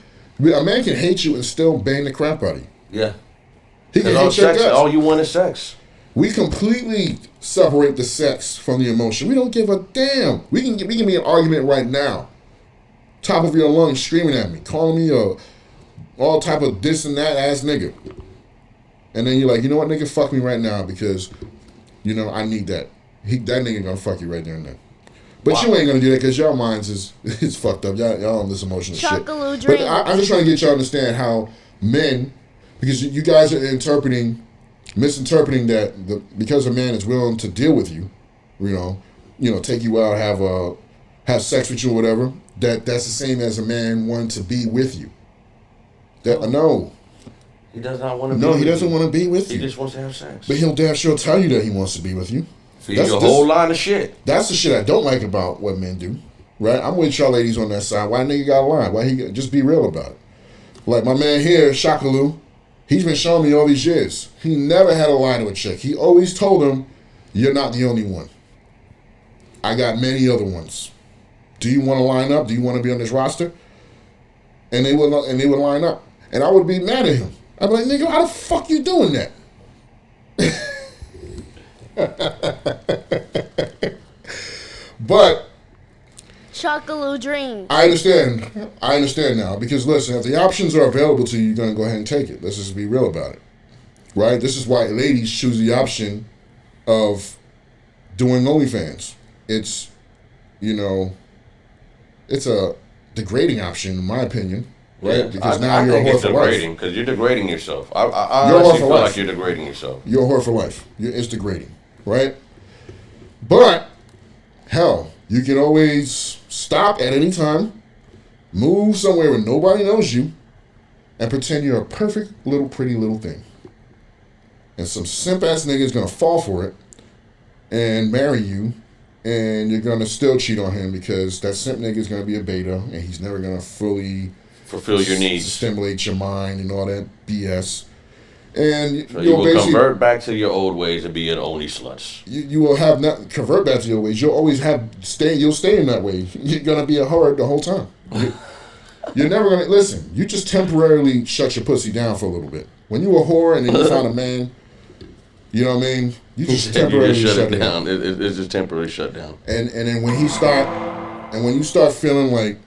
can hate you and still bang the crap out of you. Yeah. He can hate your guts. All you want is sex. We completely separate the sex from the emotion. We don't give a damn. We can be in an argument right now, top of your lungs, screaming at me, calling me all type of this and that ass nigga. And then you're like, you know what, nigga, fuck me right now, because, you know, I need that. That nigga gonna fuck you right there and then. But you ain't gonna do that, because y'all minds is fucked up. Y'all on this emotional shit. Shockaloudreams. But I'm just trying to get y'all to understand how men, because you guys are misinterpreting that because a man is willing to deal with you, you know, take you out, have sex with you or whatever, that's the same as a man wanting to be with you. No. He does not want to be with you. No, he doesn't want to be with you. He just wants to have sex. But he'll damn sure tell you that he wants to be with you. Feed you a whole line of shit. That's the shit I don't like about what men do. Right? I'm with y'all ladies on that side. Why nigga got a line? Why he just be real about it? Like my man here, Shockaloo, he's been showing me all these years. He never had a line to a chick. He always told him, "You're not the only one. I got many other ones. Do you want to line up? Do you want to be on this roster?" And they would line up. And I would be mad at him. I'd be like, "Nigga, how the fuck you doing that?" But Shockaloudreams. I understand now, because listen, if the options are available to you, you're gonna go ahead and take it. Let's just be real about it, right? This is why ladies choose the option of doing OnlyFans. It's, you know, it's a degrading option in my opinion, right? Yeah, because I you're a think whore it's for life. degrading, because you're degrading yourself. I honestly feel like you're degrading yourself. You're a whore for life. It's degrading, right? But hell, you can always stop at any time, move somewhere where nobody knows you, and pretend you're a perfect little pretty little thing. And some simp ass nigga is gonna fall for it and marry you, and you're gonna still cheat on him, because that simp nigga is gonna be a beta, and he's never gonna fully fulfill your needs, stimulate your mind, and all that BS. And so you will convert back to your old ways and be an only sluts. You will have not convert back to your ways. You'll always you'll stay in that way. You're gonna be a whore the whole time. You're never gonna listen. You just temporarily shut your pussy down for a little bit. When you a whore and then you find a man, you know what I mean? You just temporarily shut it down. It's just temporarily shut down. And then when you start feeling like,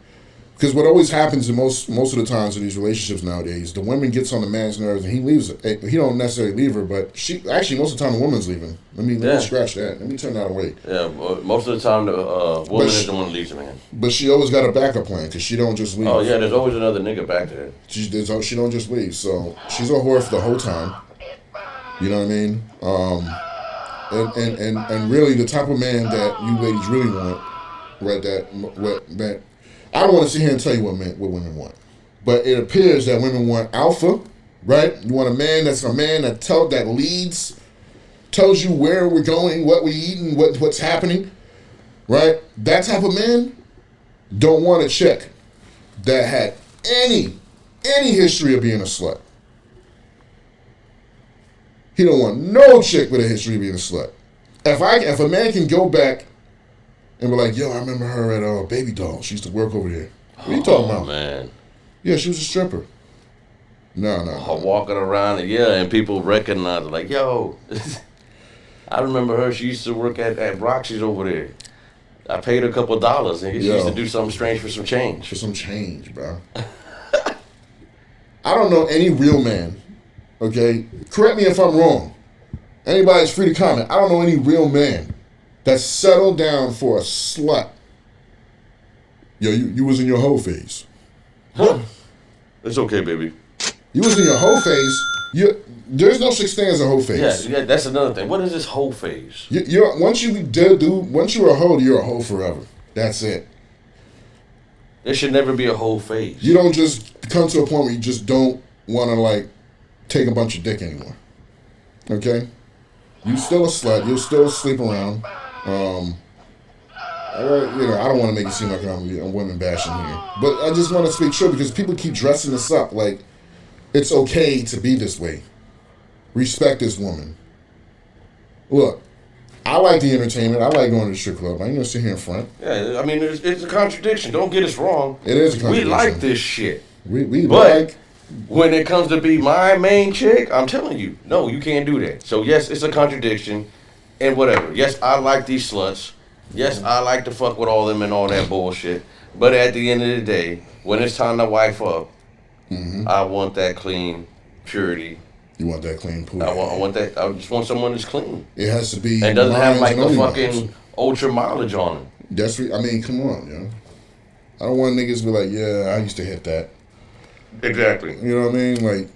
because what always happens in most of the times in these relationships nowadays, the woman gets on the man's nerves and he leaves it. He don't necessarily leave her, but she actually most of the time the woman's leaving. Let me scratch that. Let me turn that away. Yeah, most of the time the woman is the one who leaves the man. But she always got a backup plan, because she don't just leave. Oh yeah, there's always another nigga back there. She don't just leave. So she's a whore for the whole time. You know what I mean? And really the type of man that you ladies really want, right? That I don't want to sit here and tell you what women want, but it appears that women want alpha, right? You want a man that leads, tells you where we're going, what we're eating, what's happening, right? That type of man don't want a chick that had any history of being a slut. He don't want no chick with a history of being a slut. If a man can go back and be like, yo, I remember her at Baby Doll. She used to work over there. What are you talking about? Man. Yeah, she was a stripper. No. Walking around and people recognize her like, yo, I remember her. She used to work at Roxy's over there. I paid her a couple of dollars and she used to do something strange for some change. For some change, bro. I don't know any real man, okay? Correct me if I'm wrong. Anybody's free to comment. I don't know any real man that settled down for a slut. Yo, you was in your hoe phase. Huh? It's okay, baby. You was in your hoe phase. There's no such thing as a hoe phase. Yeah, that's another thing. What is this hoe phase? Once you're a hoe, you're a hoe forever. That's it. There should never be a hoe phase. You don't just come to a point where you just don't want to like take a bunch of dick anymore. Okay? You still a slut. You'll still sleep around. I don't want to make it seem like I'm women bashing here, but I just want to speak true because people keep dressing this up like it's okay to be this way. Respect this woman. Look, I like the entertainment. I like going to the strip club. I ain't gonna sit here in front. Yeah, I mean, it's a contradiction. Don't get us wrong. It is a contradiction. We like this shit. But when it comes to be my main chick, I'm telling you, no, you can't do that. So yes, it's a contradiction, and whatever. Yes, I like these sluts. Yes, I like to fuck with all them and all that bullshit. But at the end of the day, when it's time to wife up, I want that clean purity. You want that clean pool? I want that. I just want someone that's clean. It has to be. And doesn't have like the fucking lines. ultra mileage on it. I mean, come on, yo. I don't want niggas to be like, yeah, I used to hit that. Exactly. You know what I mean? Like,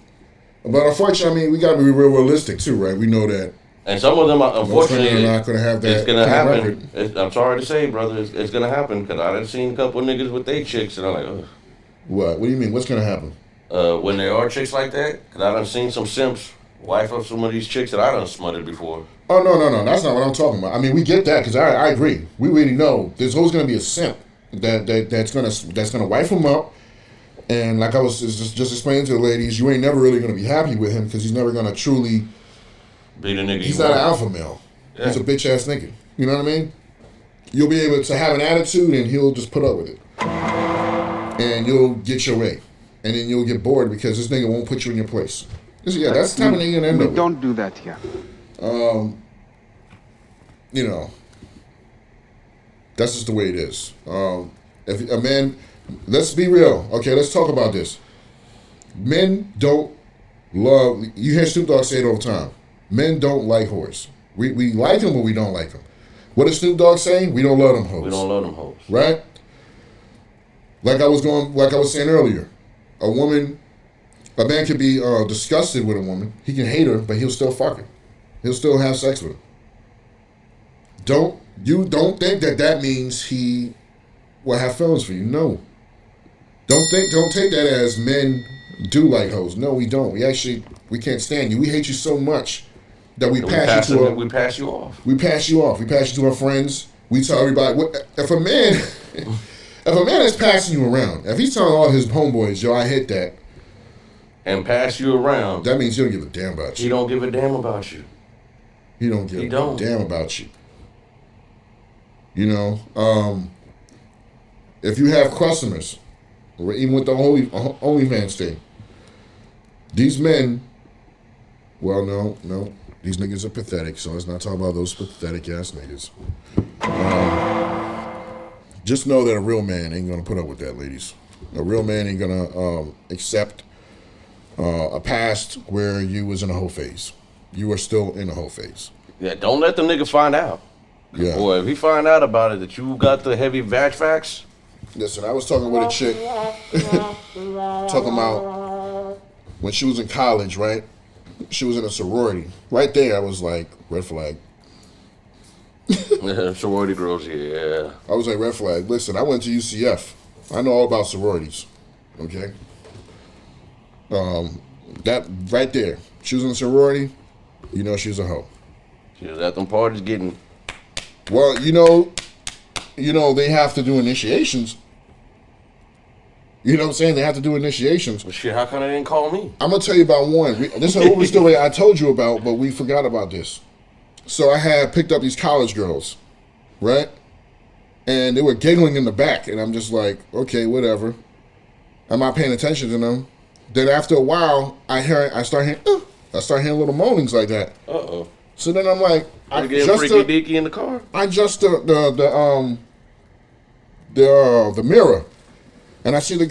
but unfortunately, we gotta be real realistic too, right? We know that. And some of them, unfortunately, are not gonna have that. It's gonna happen. I'm sorry to say, brother, it's gonna happen because I done seen a couple of niggas with they chicks, and I'm like, ugh. What do you mean? What's gonna happen? When there are chicks like that, because I done seen some simps wife up some of these chicks that I done smutted before. Oh no, that's not what I'm talking about. I mean, we get that because I agree. We really know there's always gonna be a simp that's gonna wife him up, and like I was just explaining to the ladies, you ain't never really gonna be happy with him because he's never gonna truly be the nigga. He's not an alpha male. Yeah. He's a bitch ass nigga. You know what I mean? You'll be able to have an attitude, and he'll just put up with it, and you'll get your way. And then you'll get bored because this nigga won't put you in your place. That's the type of nigga you're gonna end up with. Don't do that here. That's just the way it is. If a man, let's be real. Okay, let's talk about this. Men don't love. You hear Snoop Dogg say it all the time. Men don't like whores. We like them, but we don't like them. What is Snoop Dogg saying? We don't love them hoes. We don't love them hoes. Right? Like I was saying earlier. A man could be disgusted with a woman. He can hate her, but he'll still fuck her. He'll still have sex with her. Don't think that means he will have feelings for you. No. Don't take that as men do like hoes. No, we don't. We can't stand you. We hate you so much that we pass you off. We pass you off. We pass you off. We pass you to our friends. We tell everybody. If a man is passing you around, if he's telling all his homeboys, yo, I hit that, and pass you around, that means he don't give a damn about you. He don't give a damn about you. He don't give a damn about you. You know, if you have customers, or even with the Onlyfans thing, these men, well, no, these niggas are pathetic, so let's not talk about those pathetic ass niggas. Just know that a real man ain't gonna put up with that, ladies. A real man ain't gonna accept a past where you was in a hoe phase. You are still in a hoe phase. Yeah, don't let the nigga find out. Yeah. Boy, if he find out about it that you got the heavy vag facts. Listen, I was talking with a chick, talking about when she was in college, right? She was in a sorority. Right there, I was like, red flag. Sorority girls, yeah. I was like, red flag. Listen, I went to UCF. I know all about sororities. Okay? That right there. She was in a sorority, you know she was a hoe. She was at them parties getting... Well, you know, they have to do initiations. You know what I'm saying? They have to do initiations. Well, shit, how come they didn't call me? I'm going to tell you about one. This is an Uber story I told you about, but we forgot about this. So I had picked up these college girls, right? And they were giggling in the back. And I'm just like, okay, whatever. I'm not paying attention to them. Then after a while, I start hearing little moanings like that. Uh-oh. So then I'm like, I get freaky deaky in the car. I adjust the mirror, and I see the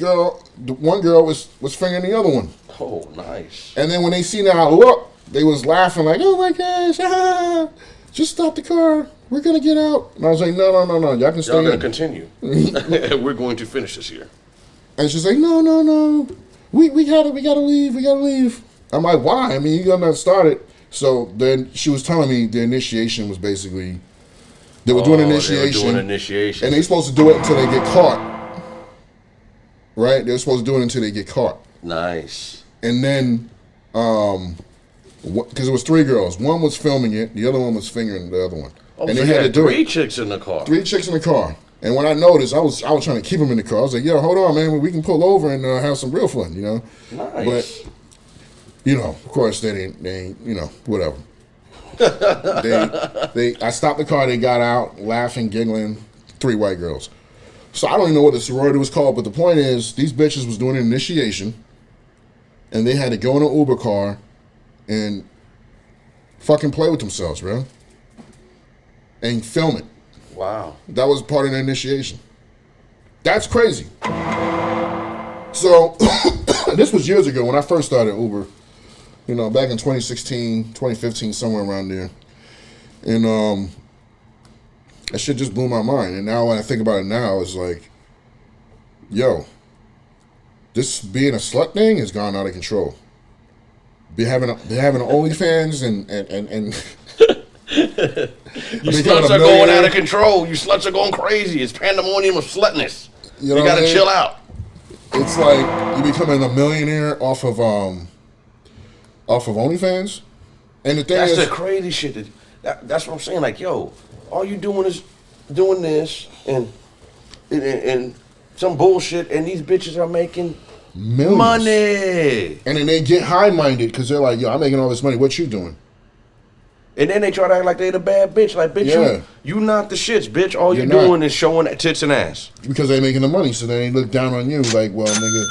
one girl was fingering the other one. Oh, nice. And then when they seen that I look, they was laughing like, oh my gosh, just stop the car. We're gonna get out. And I was like, no, y'all can stay. Y'all gonna continue. We're going to finish this here. And she's like, no, we gotta leave. I'm like, why? I mean, you gotta start it. So then she was telling me the initiation was basically they were doing initiation. And they're supposed to do it until they get caught. Right? They're supposed to do it until they get caught. Nice. And then, because it was 3 girls. One was filming it, the other one was fingering the other one. Oh, and so they had to do 3 chicks in the car. 3 chicks in the car. And when I noticed, I was trying to keep them in the car. I was like, yo, hold on, man. We can pull over and have some real fun, you know? Nice. But, you know, of course, they ain't you know, whatever. I stopped the car. They got out, laughing, giggling. 3 white girls. So I don't even know what the sorority was called, but the point is, these bitches was doing an initiation, and they had to go in an Uber car and fucking play with themselves, bro. And film it. Wow. That was part of the initiation. That's crazy. So, this was years ago when I first started Uber. You know, back in 2016, 2015, somewhere around there. And that shit just blew my mind. And now when I think about it now, it's like, yo, this being a slut thing has gone out of control. They're having OnlyFans and you sluts are going out of control. You sluts are going crazy. It's pandemonium of slutness. You gotta chill out. It's like you becoming a millionaire off of OnlyFans. And the thing that's is, the crazy shit. That's what I'm saying. Like, yo, all you doing is doing this and some bullshit, and these bitches are making millions. Money. And then they get high-minded because they're like, yo, I'm making all this money. What you doing? And then they try to act like they the bad bitch. Like, bitch, yeah. you not the shits, bitch. All you're not. doing is showing tits and ass. Because they making the money, so they look down on you like, well, nigga,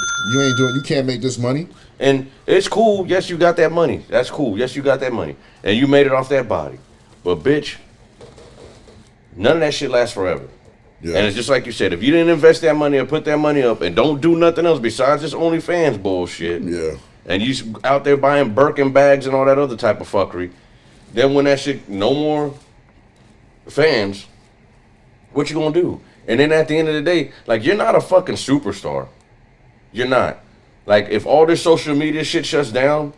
you can't make this money. And it's cool. Yes, you got that money. That's cool. Yes, you got that money. And you made it off that body. But, bitch, none of that shit lasts forever. Yeah. And it's just like you said, if you didn't invest that money or put that money up and don't do nothing else besides this OnlyFans bullshit, yeah, and you out there buying Birkin bags and all that other type of fuckery, then when that shit, no more fans, what you gonna do? And then at the end of the day, like, you're not a fucking superstar. You're not. Like, if all this social media shit shuts down,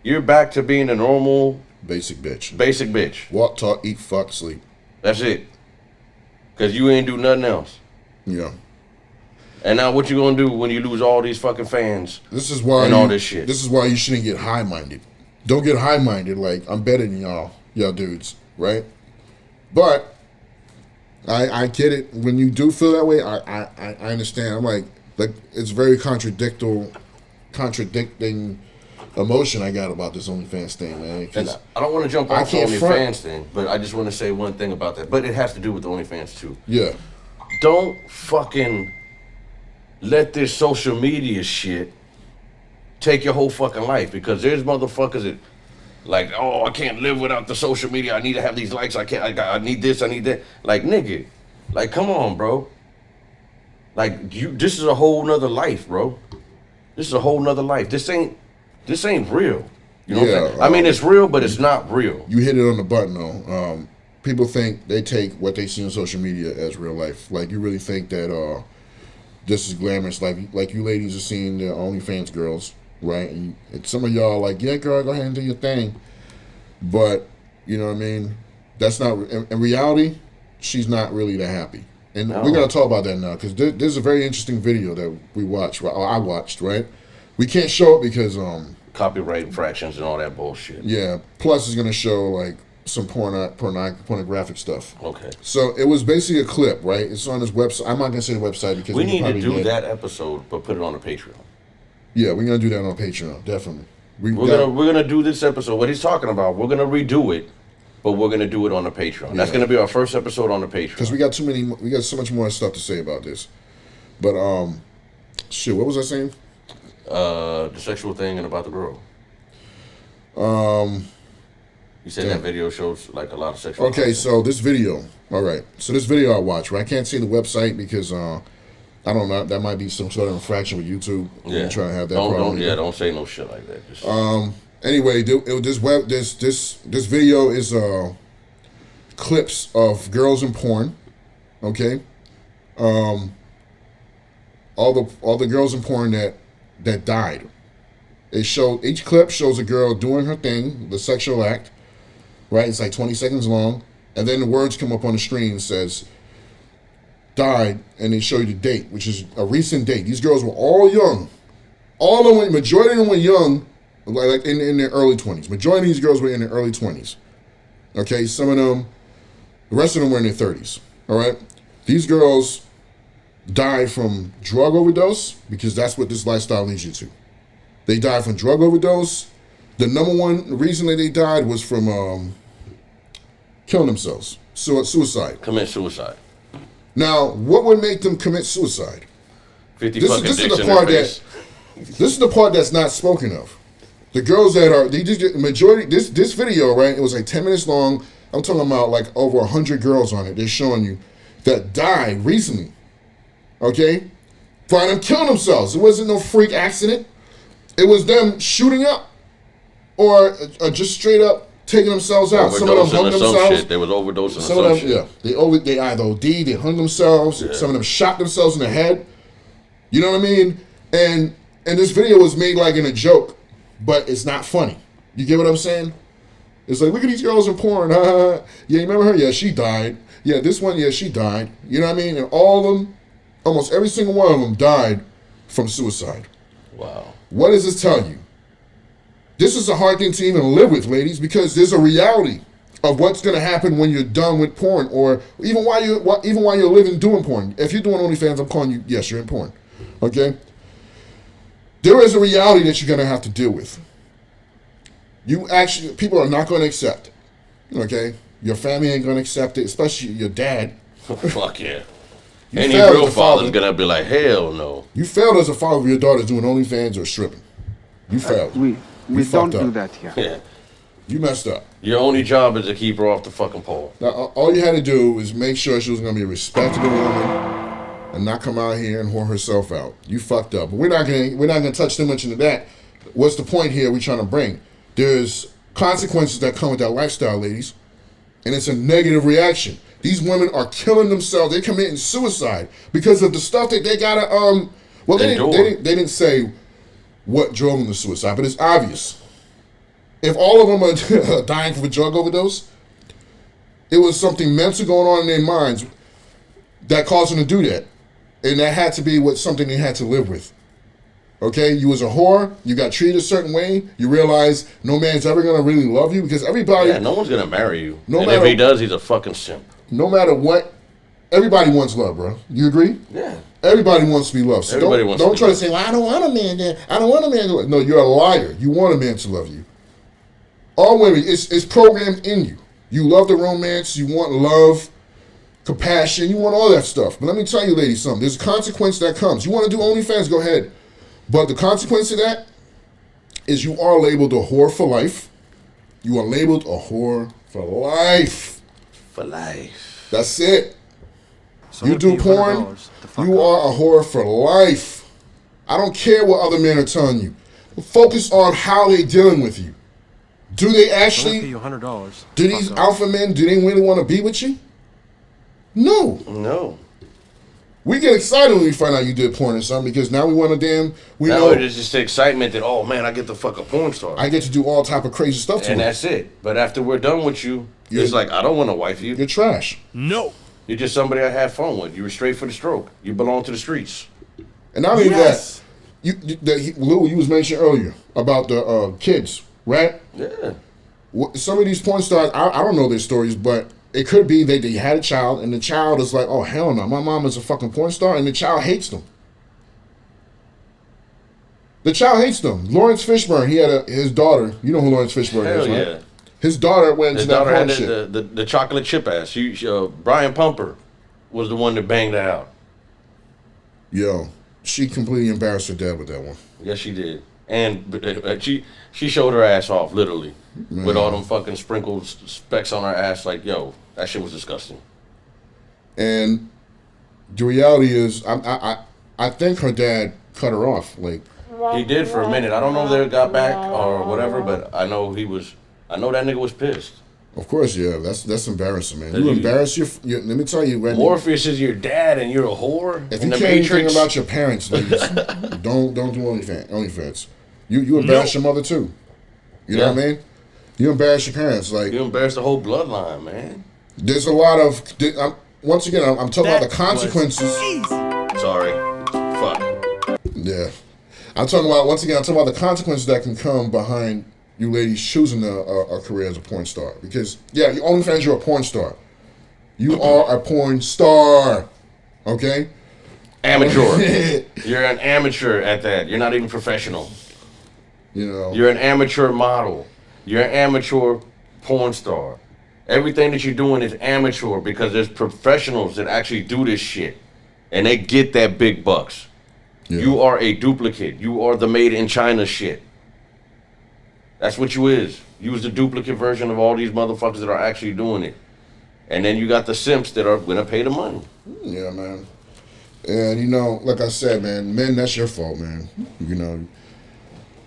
you're back to being a normal... Basic bitch. Basic bitch. Walk, talk, eat, fuck, sleep. That's it. Because you ain't do nothing else. Yeah. And now what you gonna do when you lose all these fucking fans this is why and all this shit? This is why you shouldn't get high-minded. Don't get high-minded like, I'm better than y'all dudes, right? But I get it. When you do feel that way, I understand. I'm like it's very contradicting emotion I got about this OnlyFans thing, man. And I don't want to jump off the OnlyFans thing, but I just want to say one thing about that. But it has to do with the OnlyFans too. Yeah. Don't fucking let this social media shit take your whole fucking life, because there's motherfuckers that like, oh, I can't live without the social media. I need to have these likes. I need this. I need that. Like, nigga, like, come on, bro. Like, this is a whole nother life, bro. This is a whole nother life. This ain't real. You know what I'm saying? I mean, it's real, but it's not real. You hit it on the button, though. People think they take what they see on social media as real life. Like, you really think that this is glamorous. Like you ladies are seeing the OnlyFans girls, right? And some of y'all are like, yeah, girl, go ahead and do your thing. But, you know what I mean? That's not in reality. She's not really that happy, and we're gonna talk about that now because there's a very interesting video that we watched. Or I watched. Right, we can't show it because copyright infractions and all that bullshit. Yeah. Plus, it's gonna show like some pornographic stuff. Okay. So it was basically a clip, right? It's on this website. I'm not gonna say the website because we need to do that episode, but put it on the Patreon. Yeah, we're gonna do that on Patreon, definitely. We're gonna do this episode. What he's talking about, we're gonna redo it, but we're gonna do it on the Patreon. Yeah. That's gonna be our first episode on the Patreon. Because we got so much more stuff to say about this. But shit, what was I saying? The sexual thing and about the girl. You said that video shows like a lot of sexual. Okay, content. So this video. All right, so this video I watched. Right, I can't say the website because I don't know. That might be some sort of infraction with YouTube. Yeah, trying to have that problem. Don't say no shit like that. Just... Anyway, this video is clips of girls in porn. Okay. All the girls in porn that died. Each clip shows a girl doing her thing, the sexual act. Right, it's like 20 seconds long, and then the words come up on the screen says died, and they show you the date, which is a recent date. These girls were all young. All of them, majority of them were young, like in their early 20s. Majority of these girls were in their early 20s. Okay, some of them, the rest of them were in their 30s. All right, these girls died from drug overdose because that's what this lifestyle leads you to. They died from drug overdose. The number one reason that they died was from killing themselves, suicide. Commit suicide. Now, what would make them commit suicide? 50 this fucking is dicks the in part their face. this is the part that's not spoken of. The girls that are majority. This video, right? It was like 10 minutes long. I'm talking about like over 100 girls on it. They're showing you that died recently. Okay, for them killing themselves. It wasn't no freak accident. It was them shooting up, or just straight up taking themselves out. Some of them hung themselves. Shit. They was overdosing. Some of them, yeah, they either OD'd, they hung themselves. Yeah. Some of them shot themselves in the head. You know what I mean? And this video was made like in a joke, but it's not funny. You get what I'm saying? It's like, look at these girls in porn. Yeah, you remember her? Yeah, she died. Yeah, this one, yeah, she died. You know what I mean? And all of them, almost every single one of them died from suicide. Wow. What does this tell you? This is a hard thing to even live with, ladies, because there's a reality of what's going to happen when you're done with porn, or even while you're living doing porn. If you're doing OnlyFans, I'm calling you, yes, you're in porn. Okay? There is a reality that you're going to have to deal with. People are not going to accept. Okay? Your family ain't going to accept it, especially your dad. Fuck yeah. Any real father's going to be like, hell no. You failed as a father if your daughter's doing OnlyFans or stripping. You failed. We don't do that here. Yeah. You messed up. Your only job is to keep her off the fucking pole. Now, all you had to do was make sure she was going to be a respectable woman and not come out here and whore herself out. You fucked up. But we're not going to touch too much into that. What's the point here we're trying to bring? There's consequences that come with that lifestyle, ladies, and it's a negative reaction. These women are killing themselves. They're committing suicide because of the stuff that they gotta well, they didn't say what drove them to suicide, but it's obvious. If all of them are dying from a drug overdose, it was something mental going on in their minds that caused them to do that, and that had to be something they had to live with. Okay, you was a whore, you got treated a certain way, you realize no man's ever gonna really love you because everybody... Yeah, no one's gonna marry you. If he does, he's a fucking simp. No matter what, everybody wants love, bro. You agree? Yeah. Everybody wants to be loved. So don't try to say, well, I don't want a man there. I don't want a man to... No, you're a liar. You want a man to love you. All women, it's programmed in you. You love the romance, you want love, compassion, you want all that stuff. But let me tell you, ladies, something. There's a consequence that comes. You want to do OnlyFans, go ahead. But the consequence of that is you are labeled a whore for life. You are labeled a whore for life. For life. That's it. So you do porn, you are a whore for life. I don't care what other men are telling you. Focus on how they're dealing with you. Do they actually... pay you $100. Do these alpha men, do they really want to be with you? No. No. We get excited when we find out you did porn or something because now we want to know it's just the excitement that, oh man, I get to fuck a porn star. I get to do all type of crazy stuff to her. And that's it. But after we're done with you, it's like, I don't want to wife you. You're trash. No. You're just somebody I have fun with. You were straight for the stroke. You belong to the streets. And not only that, Lou, you was mentioning earlier about the kids, right? Yeah. Some of these porn stars, I don't know their stories, but it could be that they had a child, and the child is like, oh, hell no, my mom is a fucking porn star, and the child hates them. The child hates them. Lawrence Fishburne, he had his daughter. You know who Lawrence Fishburne is, right? Yeah. His daughter went into that porn shit. His daughter had the chocolate chip ass. Brian Pumper was the one that banged her out. Yo, she completely embarrassed her dad with that one. Yes, she did. And she showed her ass off, literally. Man. With all them fucking sprinkled specks on her ass. Like, yo, that shit was disgusting. And the reality is, I think her dad cut her off. Like, he did for a minute. I don't know if they got back or whatever, but I know that nigga was pissed. Of course, yeah. That's embarrassing, man. You embarrass your let me tell you, Randy, Morpheus is your dad and you're a whore. If you care anything about your parents, ladies, don't do OnlyFans. You embarrass your mother too. You know what I mean? You embarrass your parents, like you embarrass the whole bloodline, man. There's a lot of once again, I'm talking about the consequences. Sorry, fuck. Yeah, I'm talking about the consequences that can come behind you ladies choosing a career as a porn star. Because you OnlyFans, you're a porn star. You are a porn star, okay? Amateur. You're an amateur at that. You're not even professional. You know, you're an amateur model. You're an amateur porn star. Everything that you're doing is amateur because there's professionals that actually do this shit. And they get that big bucks. Yeah. You are a duplicate. You are the made in China shit. That's what you is. You was the duplicate version of all these motherfuckers that are actually doing it. And then you got the simps that are gonna pay the money. Yeah, man. And you know, like I said, man, men, that's your fault, man. You know,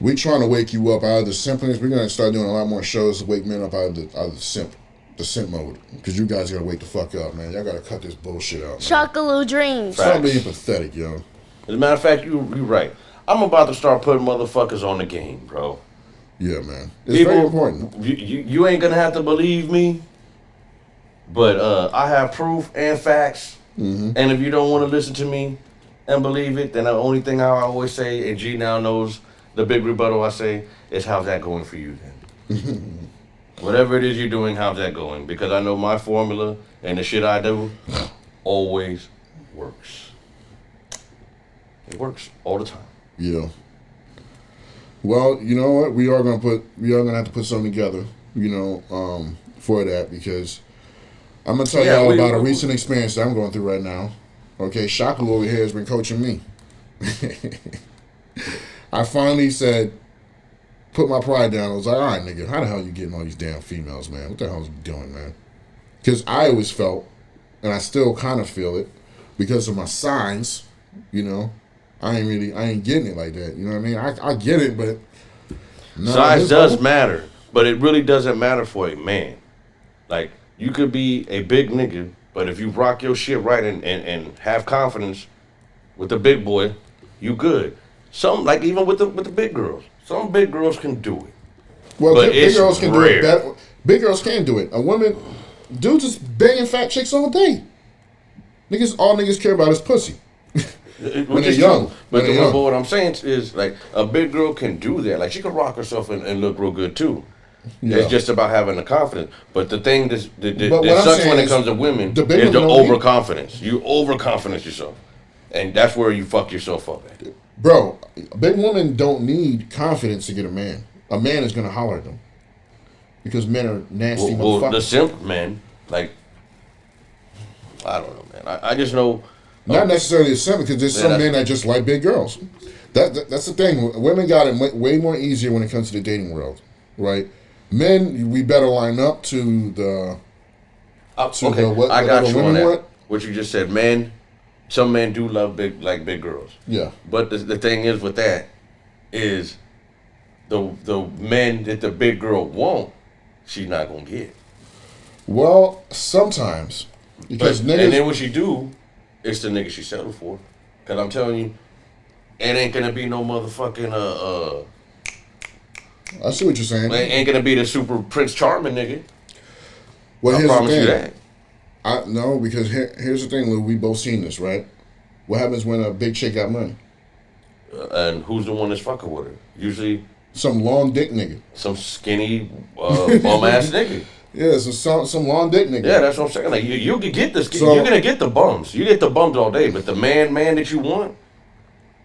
we trying to wake you up out of the simpness. We're gonna start doing a lot more shows to wake men up out of the simp mode. Because you guys gotta wake the fuck up, man. Y'all gotta cut this bullshit out, man. Shockaloudreams. Stop being pathetic, yo. As a matter of fact, you're right. I'm about to start putting motherfuckers on the game, bro. Yeah, man. It's very important. You ain't gonna have to believe me, but I have proof and facts. Mm-hmm. And if you don't want to listen to me and believe it, then the only thing I always say, and G now knows the big rebuttal I say, is how's that going for you then? Whatever it is you're doing, how's that going? Because I know my formula and the shit I do always works. It works all the time. Yeah. Well, you know what? We are gonna have to put something together, you know, for that, because I'm gonna tell y'all about a recent experience that I'm going through right now. Okay, Shockaloo over here has been coaching me. I finally said, put my pride down. I was like, all right, nigga, how the hell you getting all these damn females, man? What the hell is you doing, man? Because I always felt, and I still kind of feel it, because of my size, you know, I ain't getting it like that. You know what I mean? I get it, but size does matter, but it really doesn't matter for a man. Like, you could be a big nigga, but if you rock your shit right and have confidence with the big boy, you good. Some, like even with the big girls, some big girls can do it. Well, but big girls can do it better. Big girls can do it. A woman, dudes just banging fat chicks all day. All niggas care about is pussy. When they're young. But what I'm saying is, like, a big girl can do that. Like, she can rock herself and look real good too. Yeah. It's just about having the confidence. But the thing that sucks when it comes to women is the overconfidence. You overconfidence yourself. And that's where you fuck yourself up at. Bro, big women don't need confidence to get a man. A man is going to holler at them. Because men are nasty motherfuckers. Well, the simp men, like, I don't know, man. I just know... Not necessarily a simp, because there's some men that just like big girls. That's the thing. Women got it way more easier when it comes to the dating world, right? Men, we better line up to the... I got you on that. What you just said, men, some men do love big girls. Yeah. But the thing is with that is the men that the big girl want, she's not gonna get. Well, sometimes. Because and then what she do It's the nigga she settled for. Cause I'm telling you, it ain't gonna be no motherfucking I see what you're saying. It ain't gonna be the super Prince Charming nigga. Well, I here's promise the you thing. that. No, because here's the thing, Lou. We both seen this, right? What happens when a big chick got money? And who's the one that's fucking with her? Usually some long dick nigga. Some skinny bum ass nigga. Yeah, some long dick nigga. Yeah, that's what I'm saying. Like you can get this. You're gonna get the bums. You get the bums all day, but the man that you want,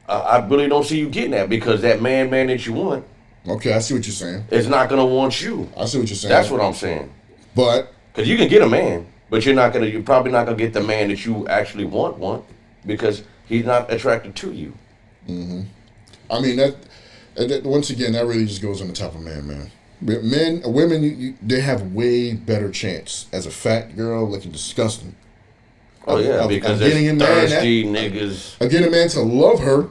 I really don't see you getting that because that man that you want. Okay, I see what you're saying. Is not gonna want you. I see what you're saying. That's what I'm saying. But because you can get a man, but you're probably not gonna get the man that you actually want because he's not attracted to you. Mm-hmm. I mean that once again, that really just goes on the top of man. Women, they have way better chance as a fat girl looking disgusting. Oh yeah, because there's thirsty niggas. Getting a man to love her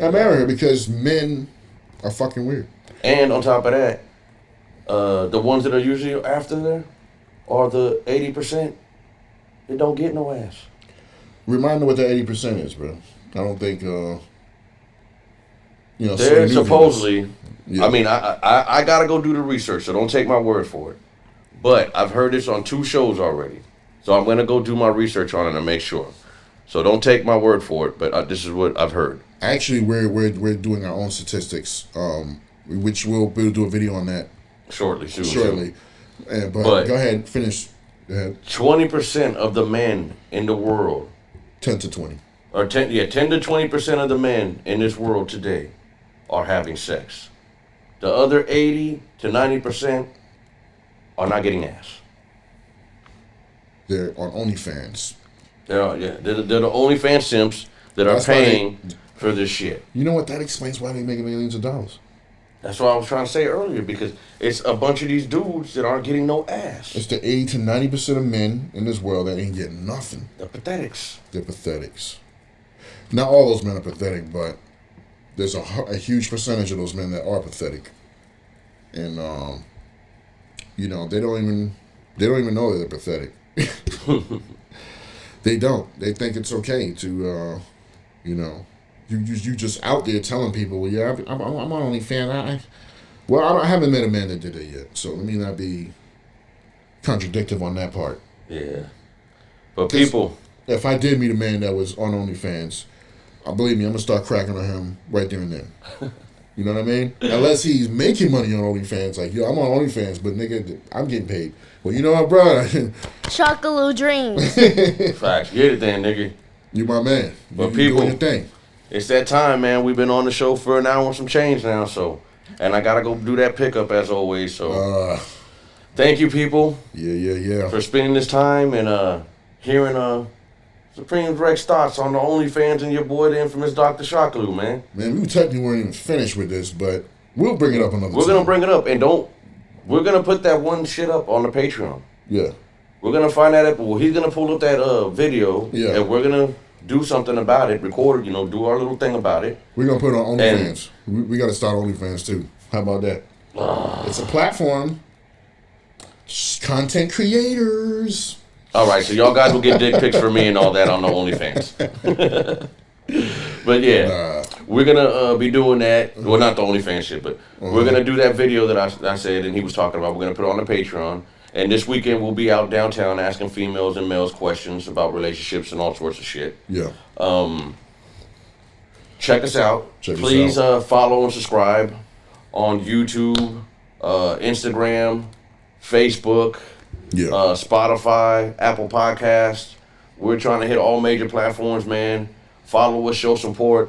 and marry her because men are fucking weird. And on top of that, the ones that are usually after there are the 80% that don't get no ass. Remind me what the 80% is, bro. I don't think they're supposedly. Yeah. I mean, I gotta go do the research, so don't take my word for it. But I've heard this on 2 shows already, so I'm gonna go do my research on it and make sure. So don't take my word for it, but this is what I've heard. Actually, we're doing our own statistics, which we'll do a video on that shortly. But go ahead, finish. Go ahead. 20% of the men in the world, 10 to 20, or 10 to 20% of the men in this world today are having sex. The other 80 to 90% are not getting ass. They're on OnlyFans. They're the OnlyFans simps that are paying for this shit. You know what? That explains why they make millions of dollars. That's what I was trying to say earlier, because it's a bunch of these dudes that aren't getting no ass. It's the 80 to 90% of men in this world that ain't getting nothing. They're pathetics. Not all those men are pathetic, but there's a huge percentage of those men that are pathetic, and they don't even know that they're pathetic. They don't. They think it's okay to, you just out there telling people, well, yeah, I'm on OnlyFans. I haven't met a man that did it yet, so let me not be contradictive on that part. Yeah, but people, if I did meet a man that was on OnlyFans, believe me, I'm gonna start cracking on him right there and then. You know what I mean? Unless he's making money on OnlyFans, like, yo, I'm on OnlyFans, but nigga, I'm getting paid. Well, you know what, bro? Shockaloudreams. Facts. Get it then, nigga. You my man. But you people, doing your thing. It's that time, man. We've been on the show for an hour and some change now, and I gotta go do that pickup as always. So, thank you, people. Yeah. For spending this time and hearing Supreme Rex thoughts on the OnlyFans and your boy, the infamous Dr. Shockaloo, man. Man, we technically weren't even finished with this, but we'll bring it up another time. We're gonna bring it up, and we're gonna put that one shit up on the Patreon. Yeah. We're gonna find that up. Well, he's gonna pull up that video, and we're gonna do something about it, record it, do our little thing about it. We're gonna put it on OnlyFans. We gotta start OnlyFans too. How about that? It's a platform. Content creators. All right, so y'all guys will get dick pics for me and all that on the OnlyFans. But yeah, we're gonna be doing that. Well, not the OnlyFans shit, but we're gonna do that video that I said and he was talking about. We're gonna put it on the Patreon. And this weekend we'll be out downtown asking females and males questions about relationships and all sorts of shit. Yeah. Check us out. Please follow and subscribe on YouTube, Instagram, Facebook, Spotify, Apple Podcasts. We're trying to hit all major platforms, man. Follow us, show support.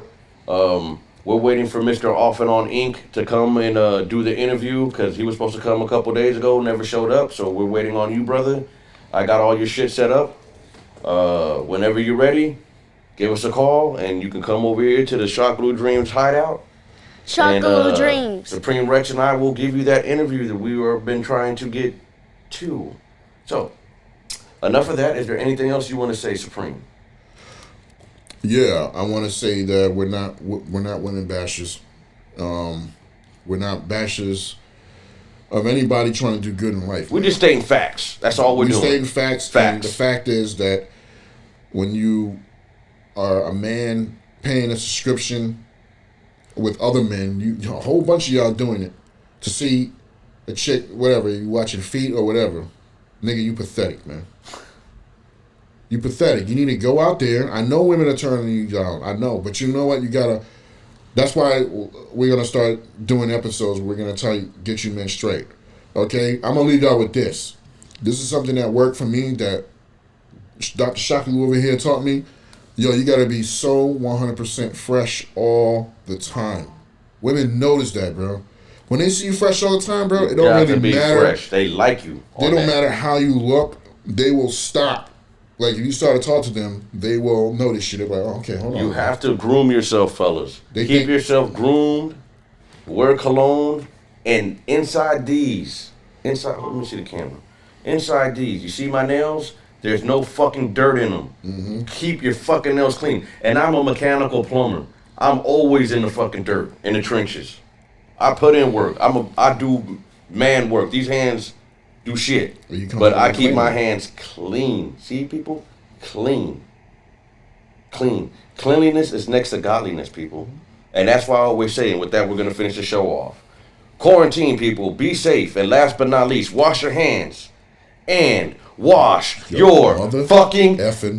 We're waiting for Mr. Off and On Inc. to come and do the interview because he was supposed to come a couple days ago, never showed up. So we're waiting on you, brother. I got all your shit set up. Whenever you're ready, give us a call and you can come over here to the Shockaloudreams hideout. Shockaloudreams. Supreme Rex and I will give you that interview that we have been trying to get to. So, enough of that. Is there anything else you want to say, Supreme? Yeah, I want to say that we're not women bashers. We're not bashers of anybody trying to do good in life. We're just stating facts. That's all we're doing. We're stating facts. And the fact is that when you are a man paying a subscription with other men, a whole bunch of y'all doing it to see a chick, whatever, you watching feet or whatever, nigga, you pathetic, man. You pathetic. You need to go out there. I know women are turning you down. I know, but you know what? You gotta. That's why we're gonna start doing episodes where we're gonna tell you, get you men straight. Okay, I'm gonna leave y'all with this. This is something that worked for me that Dr. Shockaloudreams over here taught me. Yo, you gotta be so 100% fresh all the time. Women notice that, bro. When they see you fresh all the time, bro, it don't really matter. Fresh. They like you. They don't matter how you look. They will stop. Like, if you start to talk to them, they will notice you. They're like, oh, okay, hold on. You have to groom yourself, fellas. Keep yourself groomed, wear cologne, and inside these, let me see the camera. Inside these, you see my nails? There's no fucking dirt in them. Mm-hmm. Keep your fucking nails clean. And I'm a mechanical plumber. I'm always in the fucking dirt, in the trenches. I put in work. I do man work. These hands do shit. But I keep my hands clean. See, people? Clean. Clean. Cleanliness is next to godliness, people. And that's why I always say, and with that, we're going to finish the show off. Quarantine, people. Be safe. And last but not least, wash your hands. And wash your fucking effing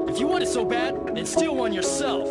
If you want it so bad, then steal one yourself.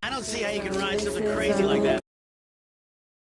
I don't see how you can ride something crazy like that.